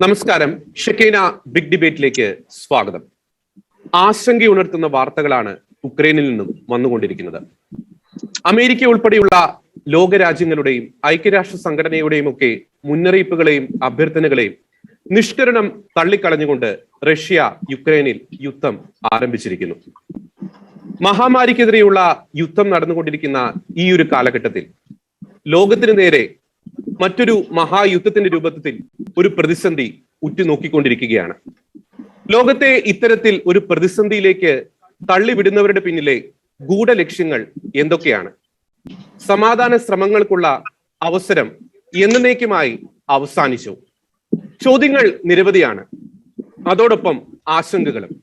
നമസ്കാരം. ഷെക്കീന ബിഗ് ഡിബേറ്റിലേക്ക് സ്വാഗതം. ആശങ്കയുണർത്തുന്ന വാർത്തകളാണ് ഉക്രൈനിൽ നിന്നും വന്നുകൊണ്ടിരിക്കുന്നത്. അമേരിക്ക ഉൾപ്പെടെയുള്ള ലോകരാജ്യങ്ങളുടെയും ഐക്യരാഷ്ട്ര സംഘടനയുടെയും ഒക്കെ മുന്നറിയിപ്പുകളെയും അഭ്യർത്ഥനകളെയും നിഷ്കരണം തള്ളിക്കളഞ്ഞുകൊണ്ട് റഷ്യ യുക്രൈനിൽ യുദ്ധം ആരംഭിച്ചിരിക്കുന്നു. മഹാമാരിക്കെതിരെയുള്ള യുദ്ധം നടന്നുകൊണ്ടിരിക്കുന്ന ഈ ഒരു കാലഘട്ടത്തിൽ ലോകത്തിന് നേരെ മറ്റൊരു മഹായുദ്ധത്തിന്റെ രൂപത്തിൽ ഒരു പ്രതിസന്ധി ഉറ്റുനോക്കിക്കൊണ്ടിരിക്കുകയാണ്. ലോകത്തെ ഇത്തരത്തിൽ ഒരു പ്രതിസന്ധിയിലേക്ക് തള്ളിവിടുന്നവരുടെ പിന്നിലെ ഗൂഢലക്ഷ്യങ്ങൾ എന്തൊക്കെയാണ്? സമാധാന ശ്രമങ്ങൾക്കുള്ള അവസരം എന്നേക്കുമായി അവസാനിച്ചു. ചോദ്യങ്ങൾ നിരവധിയാണ്, അതോടൊപ്പം ആശങ്കകളും.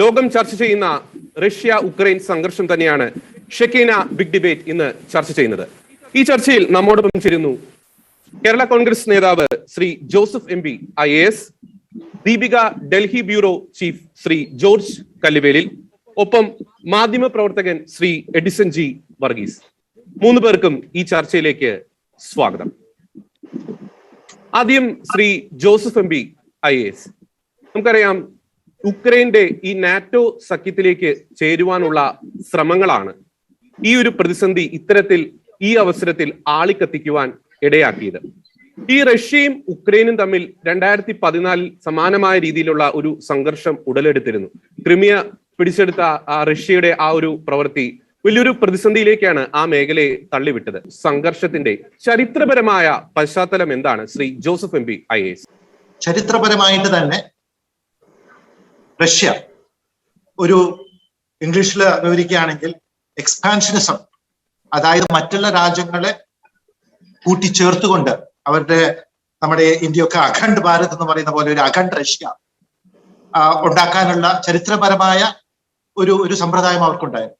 ലോകം ചർച്ച ചെയ്യുന്ന റഷ്യ ഉക്രൈൻ സംഘർഷം തന്നെയാണ് ഷെക്കീന ബിഗ് ഡിബേറ്റ് ഇന്ന് ചർച്ച ചെയ്യുന്നത്. ഈ ചർച്ചയിൽ നമ്മോടൊപ്പം ചേരുന്നു കേരള കോൺഗ്രസ് നേതാവ് Shri Joseph M P IAS, Deepika Delhi bureau chief Shri George Kalluvelil, ഒപ്പം മാധ്യമ പ്രവർത്തകൻ ശ്രീ എഡിസൺ ജി വർഗീസ്. മൂന്ന് പേർക്കും ഈ ചർച്ചയിലേക്ക് സ്വാഗതം. ആദ്യം Shri Joseph M P IAS, നമുക്കറിയാം ഉക്രൈന്റെ ഈ നാറ്റോ സഖ്യത്തിലേക്ക് ചേരുവാനുള്ള ശ്രമങ്ങളാണ് ഈ ഒരു പ്രതിസന്ധി ഇത്തരത്തിൽ ഈ അവസരത്തിൽ ആളിക്കത്തിക്കുവാൻ ഇടയാക്കിയത്. ഈ റഷ്യയും ഉക്രൈനും തമ്മിൽ 2014 സമാനമായ രീതിയിലുള്ള ഒരു സംഘർഷം ഉടലെടുത്തിരുന്നു. ക്രിമിയ പിടിച്ചെടുത്ത റഷ്യയുടെ ആ ഒരു പ്രവൃത്തി വലിയൊരു പ്രതിസന്ധിയിലേക്കാണ് ആ മേഖലയെ തള്ളിവിട്ടത്. സംഘർഷത്തിന്റെ ചരിത്രപരമായ പശ്ചാത്തലം എന്താണ് Shri Joseph M P IAS? ചരിത്രപരമായിട്ട് തന്നെ റഷ്യ ഒരു ഇംഗ്ലീഷിൽ വിവരിക്കുകയാണെങ്കിൽ എക്സ്പാൻഷനിസം, അതായത് മറ്റുള്ള രാജ്യങ്ങളെ കൂട്ടിച്ചേർത്തുകൊണ്ട് നമ്മുടെ ഇന്ത്യയൊക്കെ അഖണ്ഡ് ഭാരത് എന്ന് പറയുന്ന പോലെ ഒരു അഖണ്ഡ് റഷ്യ ഉണ്ടാക്കാനുള്ള ചരിത്രപരമായ ഒരു സമ്പ്രദായം അവർക്കുണ്ടായിരുന്നു.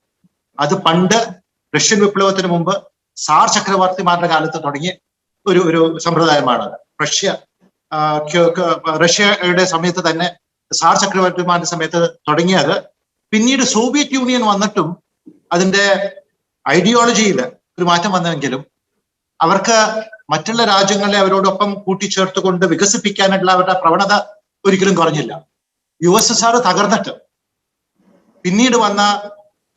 അത് പണ്ട് റഷ്യൻ വിപ്ലവത്തിന് മുമ്പ് സാർ ചക്രവർത്തിമാരുടെ കാലത്ത് തുടങ്ങിയ ഒരു സമ്പ്രദായമാണ്. റഷ്യയുടെ സമയത്ത് തന്നെ സാർ ചക്രവർത്തിമാരുടെ സമയത്ത് തുടങ്ങിയത്. പിന്നീട് സോവിയറ്റ് യൂണിയൻ വന്നിട്ടും അതിന്റെ ഐഡിയോളജിയിൽ ഒരു മാറ്റം വന്നെങ്കിലും അവർക്ക് മറ്റുള്ള രാജ്യങ്ങളെ അവരോടൊപ്പം കൂട്ടിച്ചേർത്തുകൊണ്ട് വികസിപ്പിക്കാനുള്ള അവരുടെ പ്രവണത ഒരിക്കലും കുറഞ്ഞില്ല. USSR തകർന്നിട്ട് പിന്നീട് വന്ന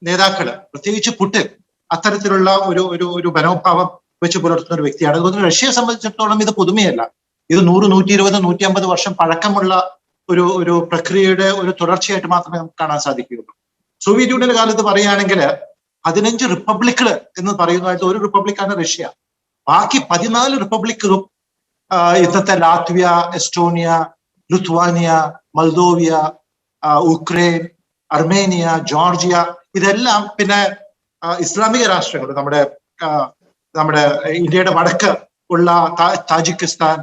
നേതാക്കള്, പ്രത്യേകിച്ച് പുടിൻ, അത്തരത്തിലുള്ള ഒരു മനോഭാവം വെച്ച് പുലർത്തുന്ന ഒരു വ്യക്തിയാണ്. അതുകൊണ്ട് റഷ്യയെ സംബന്ധിച്ചിടത്തോളം ഇത് പുതുമയല്ല. ഇത് 100, 120, 150 വർഷം പഴക്കമുള്ള ഒരു പ്രക്രിയയുടെ ഒരു തുടർച്ചയായിട്ട് മാത്രമേ നമുക്ക് കാണാൻ സാധിക്കുകയുള്ളൂ. സോവിയറ്റ് യൂണിയന്റെ കാലത്ത് പറയുകയാണെങ്കിൽ 15 റിപ്പബ്ലിക്കുകൾ എന്ന് പറയുന്നതായിട്ട് ഒരു റിപ്പബ്ലിക്കാണ് റഷ്യ. ബാക്കി 14 റിപ്പബ്ലിക്കുകളും ഇന്നത്തെ Latvia, Estonia, Lithuania, Moldova, Ukraine, Armenia, Georgia, ഇതെല്ലാം പിന്നെ ഇസ്ലാമിക രാഷ്ട്രങ്ങൾ, നമ്മുടെ ഇന്ത്യയുടെ വടക്ക് ഉള്ള താജിക്കിസ്ഥാൻ,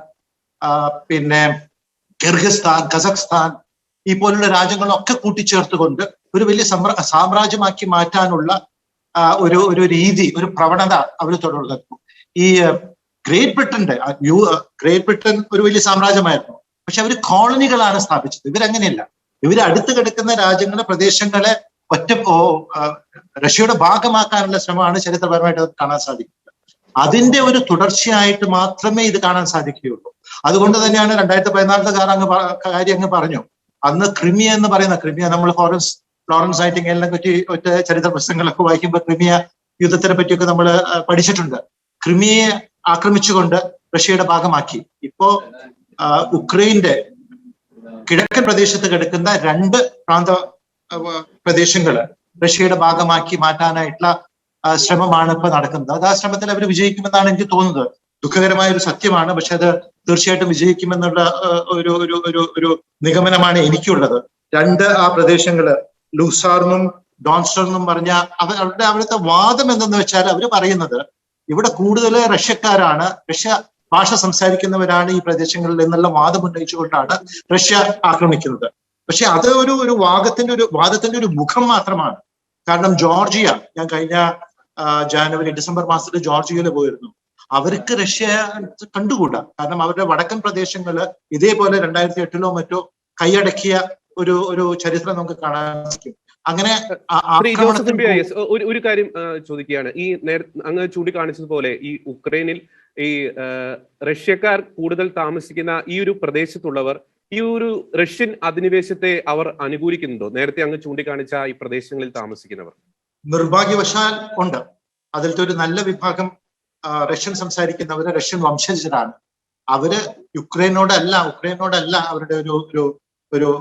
പിന്നെ കിർഗിസ്ഥാൻ, കസഖ്സ്ഥാൻ, ഈ പോലുള്ള രാജ്യങ്ങളൊക്കെ കൂട്ടിച്ചേർത്തുകൊണ്ട് ഒരു വലിയ സാമ്രാജ്യമാക്കി മാറ്റാനുള്ള ഒരു രീതി, ഒരു പ്രവണത അവർ തുടർന്നു. ഈ ഗ്രേറ്റ് ബ്രിട്ടൻ ഒരു വലിയ സാമ്രാജ്യമായിരുന്നു. പക്ഷെ അവർ കോളനികളാണ് സ്ഥാപിച്ചത്. ഇവരങ്ങനെയല്ല. ഇവര് അടുത്ത് കിടക്കുന്ന രാജ്യങ്ങളെ, പ്രദേശങ്ങളെ റഷ്യയുടെ ഭാഗമാക്കാനുള്ള ശ്രമമാണ് ചരിത്രപരമായിട്ട് കാണാൻ സാധിക്കുന്നത്. അതിന്റെ ഒരു തുടർച്ചയായിട്ട് മാത്രമേ ഇത് കാണാൻ സാധിക്കുകയുള്ളൂ. അതുകൊണ്ട് തന്നെയാണ് 2014 കാര്യം അങ്ങ് പറഞ്ഞു. അന്ന് ക്രിമിയ എന്ന് പറയുന്ന, ക്രിമിയ നമ്മൾ ഫ്ലോറൻസ് നൈറ്റിംഗേലിനെ പറ്റി ഒറ്റ ചരിത്ര പുസ്തകങ്ങളൊക്കെ വായിക്കുമ്പോൾ ക്രിമിയ യുദ്ധത്തിനെ പറ്റിയൊക്കെ നമ്മൾ പഠിച്ചിട്ടുണ്ട്. ക്രിമിയയെ ആക്രമിച്ചുകൊണ്ട് റഷ്യയുടെ ഭാഗമാക്കി. ഇപ്പോ ഉക്രൈന്റെ കിഴക്കൻ പ്രദേശത്ത് കിടക്കുന്ന 2 പ്രാന്ത പ്രദേശങ്ങള് റഷ്യയുടെ ഭാഗമാക്കി മാറ്റാനായിട്ടുള്ള ശ്രമമാണ് ഇപ്പൊ നടക്കുന്നത്. അത് ആ ശ്രമത്തിൽ അവർ വിജയിക്കുമെന്നാണ് എനിക്ക് തോന്നുന്നത്. ദുഃഖകരമായ ഒരു സത്യമാണ്, പക്ഷെ അത് തീർച്ചയായിട്ടും വിജയിക്കുമെന്നുള്ള ഒരു നിഗമനമാണ് എനിക്കുള്ളത്. 2 ആ പ്രദേശങ്ങള് ലൂസാർന്നും ഡോൺസ്റ്റർന്നും പറഞ്ഞ അവിടുത്തെ വാദം എന്തെന്ന് വെച്ചാൽ അവർ പറയുന്നത് ഇവിടെ കൂടുതൽ റഷ്യക്കാരാണ്, റഷ്യ ഭാഷ സംസാരിക്കുന്നവരാണ് ഈ പ്രദേശങ്ങളിൽ എന്നുള്ള വാദം ഉന്നയിച്ചുകൊണ്ടാണ് റഷ്യ ആക്രമിക്കുന്നത്. പക്ഷെ അത് ഒരു വാദത്തിന്റെ ഒരു മുഖം മാത്രമാണ്. കാരണം ജോർജിയ, ഞാൻ കഴിഞ്ഞ ഡിസംബർ മാസത്തിൽ ജോർജിയയിൽ പോയിരുന്നു. അവർക്ക് റഷ്യ കണ്ടുകൂടാ. കാരണം അവരുടെ വടക്കൻ പ്രദേശങ്ങള് ഇതേപോലെ 2008 മറ്റോ കൈയടക്കിയ ഒരു ചരിത്രം നമുക്ക് കാണാൻ സാധിക്കും. അങ്ങനെ ഒരു കാര്യം ചോദിക്കുകയാണ്. ഈ അങ്ങ് ചൂണ്ടിക്കാണിച്ചതുപോലെ ഈ ഉക്രൈനിൽ ഈ റഷ്യക്കാർ കൂടുതൽ താമസിക്കുന്ന ഈ ഒരു പ്രദേശത്തുള്ളവർ ഈ ഒരു റഷ്യൻ അധിനിവേശത്തെ അവർ അനുകൂലിക്കുന്നുണ്ടോ? നേരത്തെ അങ്ങ് ചൂണ്ടിക്കാണിച്ച ഈ പ്രദേശങ്ങളിൽ താമസിക്കുന്നവർ. നിർഭാഗ്യവശാൽ ഉണ്ട്. അതിലത്തെ ഒരു നല്ല വിഭാഗം റഷ്യൻ സംസാരിക്കുന്നവര് റഷ്യൻ വംശജരാണ്. അവര് ഉക്രൈനോടല്ല അവരുടെ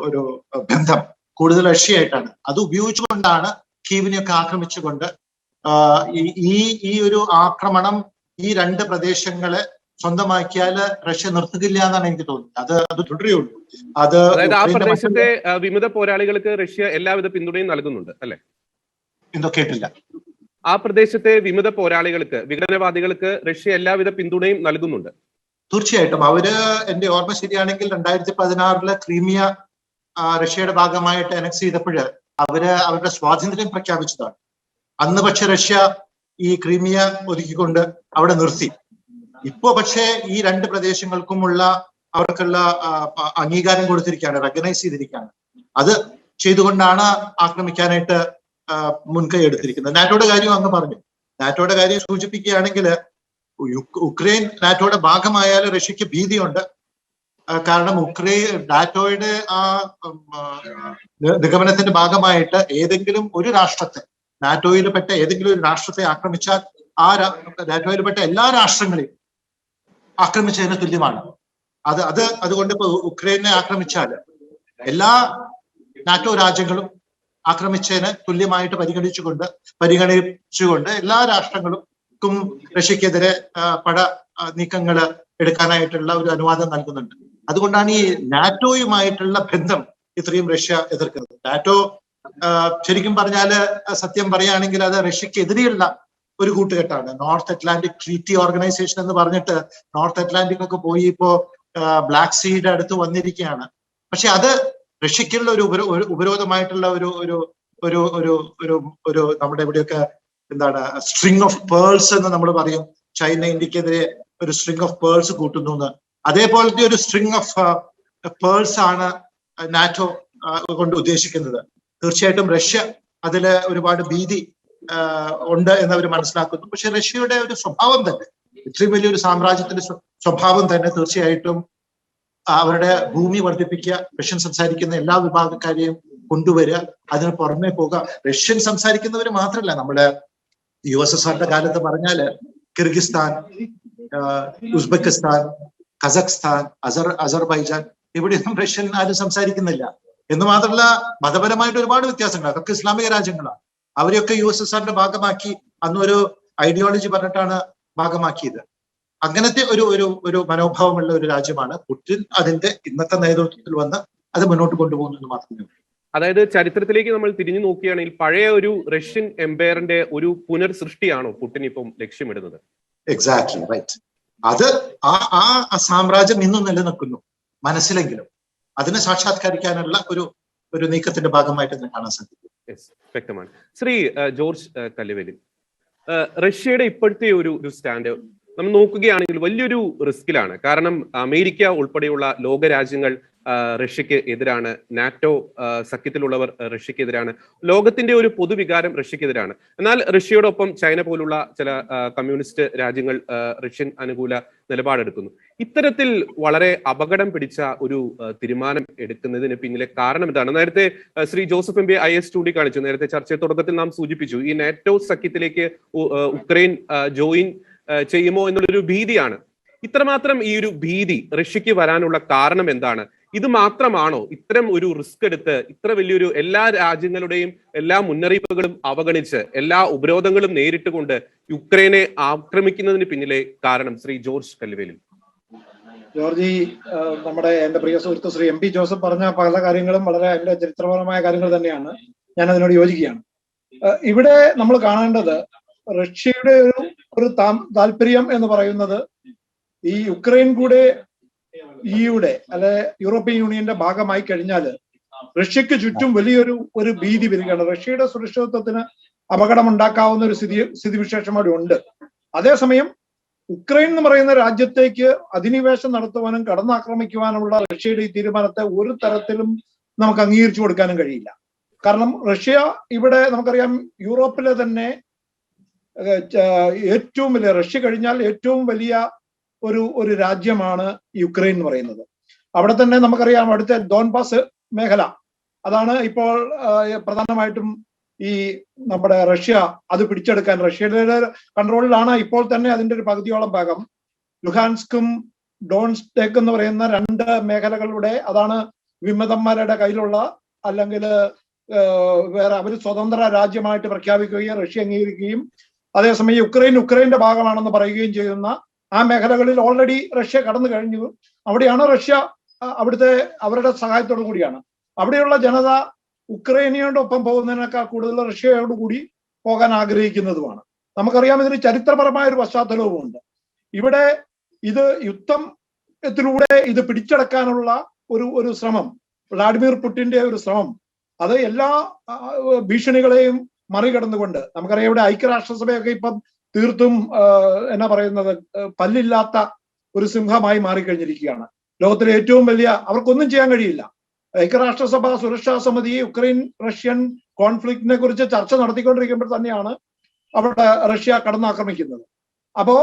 ഒരു ബന്ധം കൂടുതൽ റഷ്യയായിട്ടാണ്. അത് ഉപയോഗിച്ചുകൊണ്ടാണ് കീവിനെയൊക്കെ ആക്രമിച്ചുകൊണ്ട് ഈ ഒരു ആക്രമണം ഈ രണ്ട് പ്രദേശങ്ങളെ സ്വന്തമാക്കിയാല് റഷ്യ നിർത്തുകയില്ല എന്നാണ് എനിക്ക് തോന്നുന്നത്. അത് തുടരുകയുള്ളൂ. അതായത് ആ പ്രദേശത്തെ വിമത പോരാളികൾക്ക് റഷ്യ എല്ലാവിധ പിന്തുണയും നൽകുന്നുണ്ട് അല്ലെ? എന്തോ കേട്ടില്ല. ആ പ്രദേശത്തെ വിമത പോരാളികൾക്ക്, വിഘടനവാദികൾക്ക് റഷ്യ എല്ലാവിധ പിന്തുണയും നൽകുന്നുണ്ട്. തീർച്ചയായിട്ടും. അവര്, എന്റെ ഓർമ്മ ശരിയാണെങ്കിൽ 2016 ക്രീമിയ റഷ്യയുടെ ഭാഗമായിട്ട് അനക്സ് ചെയ്തപ്പോൾ അവരുടെ സ്വാതന്ത്ര്യം പ്രഖ്യാപിച്ചതാണ്. അന്ന് പക്ഷെ റഷ്യ ഈ ക്രീമിയ ഒതുക്കിക്കൊണ്ട് അവിടെ നിർത്തി. ഇപ്പോ പക്ഷേ ഈ രണ്ട് പ്രദേശങ്ങൾക്കുമുള്ള അവർക്കുള്ള അംഗീകാരം കൊടുത്തിരിക്കുകയാണ്, റെക്കഗ്നൈസ് ചെയ്തിരിക്കുകയാണ്. അത് ചെയ്തുകൊണ്ടാണ് ആക്രമിക്കാനായിട്ട് മുൻകൈ എടുത്തിരിക്കുന്നത്. നാറ്റോയുടെ കാര്യം അങ്ങ് പറഞ്ഞു. നാറ്റോയുടെ കാര്യം സൂചിപ്പിക്കുകയാണെങ്കിൽ ഉക്രൈൻ നാറ്റോയുടെ ഭാഗമായാൽ റഷ്യക്ക് ഭീതിയുണ്ട്. കാരണം നാറ്റോയുടെ ആ നിഗമനത്തിന്റെ ഭാഗമായിട്ട് ഏതെങ്കിലും ഒരു രാഷ്ട്രത്തെ, നാറ്റോയിൽപ്പെട്ട ഏതെങ്കിലും ഒരു രാഷ്ട്രത്തെ ആക്രമിച്ചാൽ നാറ്റോയിൽപ്പെട്ട എല്ലാ രാഷ്ട്രങ്ങളെയും ആക്രമിച്ചതിന് തുല്യമാണ്. അതുകൊണ്ട് ഇപ്പൊ ഉക്രൈനെ ആക്രമിച്ചാൽ എല്ലാ നാറ്റോ രാജ്യങ്ങളും ആക്രമിച്ചതിന് തുല്യമായിട്ട് പരിഗണിച്ചുകൊണ്ട് എല്ലാ രാഷ്ട്രങ്ങൾക്കും റഷ്യക്കെതിരെ പട നീക്കങ്ങൾ എടുക്കാനായിട്ടുള്ള ഒരു അനുവാദം നൽകുന്നുണ്ട്. അതുകൊണ്ടാണ് ഈ നാറ്റോയുമായിട്ടുള്ള ബന്ധം ഇത്രയും റഷ്യ എതിർക്കുന്നത്. നാറ്റോ ശരിക്കും പറഞ്ഞാല്, സത്യം പറയുകയാണെങ്കിൽ അത് റഷ്യക്കെതിരെയുള്ള ഒരു കൂട്ടുകെട്ടാണ്. നോർത്ത് അറ്റ്ലാന്റിക് ട്രീറ്റി ഓർഗനൈസേഷൻ എന്ന് പറഞ്ഞിട്ട് നോർത്ത് അറ്റ്ലാന്റിക് ഒക്കെ പോയി ഇപ്പോ ബ്ലാക്ക് സീയുടെ അടുത്ത് വന്നിരിക്കുകയാണ്. പക്ഷെ അത് റഷ്യക്കുള്ള ഒരു ഉപരോധമായിട്ടുള്ള ഒരു നമ്മുടെ ഇവിടെയൊക്കെ എന്താണ് സ്ട്രിങ് ഓഫ് പേൾസ് എന്ന് നമ്മൾ പറയും. ചൈന ഇന്ത്യക്കെതിരെ ഒരു സ്ട്രിങ് ഓഫ് പേൾസ് കൂട്ടുന്നു എന്ന്. അതേപോലത്തെ ഒരു സ്ട്രിങ് ഓഫ് പേൾസ് ആണ് നാറ്റോ കൊണ്ട് ഉദ്ദേശിക്കുന്നത്. തീർച്ചയായിട്ടും റഷ്യ അതില് ഒരുപാട് ഭീതി ഉണ്ട് എന്നവർ മനസ്സിലാക്കുന്നു. പക്ഷെ റഷ്യയുടെ ഒരു സ്വഭാവം തന്നെ, ഇത്രയും വലിയൊരു സാമ്രാജ്യത്തിന്റെ സ്വഭാവം തന്നെ തീർച്ചയായിട്ടും അവരുടെ ഭൂമി വർദ്ധിപ്പിക്കുക, റഷ്യൻ സംസാരിക്കുന്ന എല്ലാ വിഭാഗക്കാരെയും കൊണ്ടുവരിക, അതിന് പുറമെ പോകുക. റഷ്യൻ സംസാരിക്കുന്നവർ മാത്രമല്ല, നമ്മുടെ USSRന്റെ കാലത്ത് പറഞ്ഞാല് കിർഗിസ്ഥാൻ, ഉസ്ബെക്കിസ്ഥാൻ, കസഖ്സ്ഥാൻ, അസർബൈജാൻ, ഇവിടെയൊന്നും റഷ്യൻ ആരും സംസാരിക്കുന്നില്ല. എന്ന് മാത്രമല്ല, മതപരമായിട്ട് ഒരുപാട് വ്യത്യാസങ്ങൾ, അതൊക്കെ ഇസ്ലാമിക രാജ്യങ്ങളാണ്. അവരെയൊക്കെ USSRന്റെ ഭാഗമാക്കി അന്നൊരു ഐഡിയോളജി പറഞ്ഞിട്ടാണ് ഭാഗമാക്കിയത്. അങ്ങനത്തെ ഒരു മനോഭാവമുള്ള ഒരു രാജ്യമാണ് പുടിൻ. അതിന്റെ ഇന്നത്തെ നേതൃത്വത്തിൽ വന്ന് അത് മുന്നോട്ട് കൊണ്ടുപോകുന്നത് മാത്രമേ ഉള്ളൂ. അതായത് ചരിത്രത്തിലേക്ക് നമ്മൾ തിരിഞ്ഞു നോക്കുകയാണെങ്കിൽ പഴയ ഒരു റഷ്യൻ എംപയറിന്റെ ഒരു പുനർസൃഷ്ടിയാണോ പുടിൻ ഇപ്പം ലക്ഷ്യമിടുന്നത്? Exactly right. അത് ആ സാമ്രാജ്യം ഇന്നും നിലനിൽക്കുന്നു മനസ്സിലെങ്കിലും. അതിനെ സാക്ഷാത്കരിക്കാനുള്ള ഒരു നീക്കത്തിന്റെ ഭാഗമായിട്ട് തന്നെ കാണാൻ സാധിക്കും. വ്യക്തമാണ്. ശ്രീ ജോർജ് കല്ലുവേലിൽ, റഷ്യയുടെ ഇപ്പോഴത്തെ ഒരു സ്റ്റാൻഡ് നമ്മൾ നോക്കുകയാണെങ്കിൽ വലിയൊരു റിസ്കിലാണ്. കാരണം അമേരിക്ക ഉൾപ്പെടെയുള്ള ലോകരാജ്യങ്ങൾ റഷ്യക്ക് എതിരാണ്, നാറ്റോ സഖ്യത്തിലുള്ളവർ റഷ്യക്കെതിരാണ്, ലോകത്തിന്റെ ഒരു പൊതുവികാരം റഷ്യക്കെതിരാണ്. എന്നാൽ റഷ്യയോടൊപ്പം ചൈന പോലുള്ള ചില കമ്മ്യൂണിസ്റ്റ് രാജ്യങ്ങൾ റഷ്യൻ അനുകൂല നിലപാടെടുക്കുന്നു. ഇത്തരത്തിൽ വളരെ അപകടം പിടിച്ച ഒരു തീരുമാനം എടുക്കുന്നതിന് പിന്നിലെ കാരണം എന്താണ്? നേരത്തെ ശ്രീ ജോസഫ് MB IS ചൂണ്ടിക്കാണിച്ചു, നേരത്തെ ചർച്ചയുടെ തുടക്കത്തിൽ നാം സൂചിപ്പിച്ചു, ഈ നാറ്റോ സഖ്യത്തിലേക്ക് ഉക്രൈൻ ജോയിൻ ചെയ്യുമോ എന്നുള്ളൊരു ഭീതിയാണ്. ഇത്രമാത്രം ഈ ഒരു ഭീതി റഷ്യക്ക് വരാനുള്ള കാരണം എന്താണ്? ഇത് മാത്രമാണോ ഇത്തരം ഒരു റിസ്ക് എടുത്ത് ഇത്ര വലിയൊരു എല്ലാ രാജ്യങ്ങളുടെയും എല്ലാ മുന്നറിയിപ്പുകളും അവഗണിച്ച് എല്ലാ ഉപരോധങ്ങളും നേരിട്ടുകൊണ്ട് യുക്രൈനെ ആക്രമിക്കുന്നതിന് പിന്നിലെ കാരണം? ശ്രീ ജോർജ് കല്ലുവേലിൽ. ജോർജ്, എന്റെ പ്രിയ സുഹൃത്ത് ശ്രീ MB ജോസഫ് പറഞ്ഞ പല കാര്യങ്ങളും വളരെ അതിന്റെ ചരിത്രപരമായ കാര്യങ്ങൾ തന്നെയാണ്. ഞാൻ അതിനോട് യോജിക്കുകയാണ്. ഇവിടെ നമ്മൾ കാണേണ്ടത് റഷ്യയുടെ ഒരു താല്പര്യം എന്ന് പറയുന്നത് ഈ യുക്രൈൻ കൂടെ EU-യുടെ അല്ലെ യൂറോപ്യൻ യൂണിയന്റെ ഭാഗമായി കഴിഞ്ഞാൽ റഷ്യക്ക് ചുറ്റും വലിയൊരു ഭീതി വരികയാണ്. റഷ്യയുടെ സുരക്ഷിതത്വത്തിന് അപകടമുണ്ടാക്കാവുന്ന ഒരു സ്ഥിതിവിശേഷം അവിടെ ഉണ്ട്. അതേസമയം ഉക്രൈൻ എന്ന് പറയുന്ന രാജ്യത്തേക്ക് അധിനിവേശം നടത്തുവാനും കടന്നാക്രമിക്കുവാനുമുള്ള റഷ്യയുടെ ഈ തീരുമാനത്തെ ഒരു തരത്തിലും നമുക്ക് അംഗീകരിച്ചു കൊടുക്കാനും കഴിയില്ല. കാരണം റഷ്യ ഇവിടെ നമുക്കറിയാം, യൂറോപ്പിലെ തന്നെ ഏറ്റവും വലിയ, റഷ്യ കഴിഞ്ഞാൽ ഏറ്റവും വലിയ ഒരു രാജ്യമാണ് യുക്രൈൻ എന്ന് പറയുന്നത്. അവിടെ തന്നെ നമുക്കറിയാം അവിടുത്തെ ഡോൺബാസ് മേഖല, അതാണ് ഇപ്പോൾ പ്രധാനമായിട്ടും ഈ നമ്മുടെ റഷ്യ അത് പിടിച്ചെടുക്കാൻ, റഷ്യയുടെ കൺട്രോളിലാണ് ഇപ്പോൾ തന്നെ അതിന്റെ ഒരു പകുതിയോളം ഭാഗം. ലുഹാൻസ്കും ഡോൺസ്റ്റേക്ക് എന്ന് പറയുന്ന 2 മേഖലകളുടെ, അതാണ് വിമതന്മാരുടെ കയ്യിലുള്ള, അല്ലെങ്കിൽ വേറെ അവർ സ്വതന്ത്ര രാജ്യമായിട്ട് പ്രഖ്യാപിക്കുകയും റഷ്യ അംഗീകരിക്കുകയും അതേസമയം യുക്രൈന്റെ ഭാഗമാണെന്ന് പറയുകയും ചെയ്യുന്ന ആ മേഖലകളിൽ ഓൾറെഡി റഷ്യ കടന്നു കഴിഞ്ഞു. അവിടെയാണ് റഷ്യ അവരുടെ സഹായത്തോടു കൂടിയാണ് അവിടെയുള്ള ജനത ഉക്രൈനിയോടൊപ്പം പോകുന്നതിനേക്കാൾ കൂടുതൽ റഷ്യയോട് കൂടി പോകാൻ ആഗ്രഹിക്കുന്നതുമാണ്. നമുക്കറിയാം ഇതിന് ചരിത്രപരമായ ഒരു പശ്ചാത്തലവുമുണ്ട്. ഇവിടെ ഇത് യുദ്ധത്തിലൂടെ ഇത് പിടിച്ചെടുക്കാനുള്ള ഒരു ശ്രമം, വ്ളാഡിമിർ പുടിന്റെ ഒരു ശ്രമം, അത് എല്ലാ ഭീഷണികളെയും മറികടന്നുകൊണ്ട്, നമുക്കറിയാം ഇവിടെ ഐക്യരാഷ്ട്രസഭയൊക്കെ ഇപ്പം തീർത്തും എന്നാ പറയുന്നത്, പല്ലില്ലാത്ത ഒരു സിംഹമായി മാറിക്കഴിഞ്ഞിരിക്കുകയാണ്. ലോകത്തിലെ ഏറ്റവും വലിയ, അവർക്കൊന്നും ചെയ്യാൻ കഴിയില്ല. ഐക്യരാഷ്ട്രസഭ സുരക്ഷാ സമിതി യുക്രൈൻ റഷ്യൻ കോൺഫ്ലിക്റ്റിനെ കുറിച്ച് ചർച്ച നടത്തിക്കൊണ്ടിരിക്കുമ്പോൾ തന്നെയാണ് അവിടെ റഷ്യ കടന്നാക്രമിക്കുന്നത്. അപ്പോ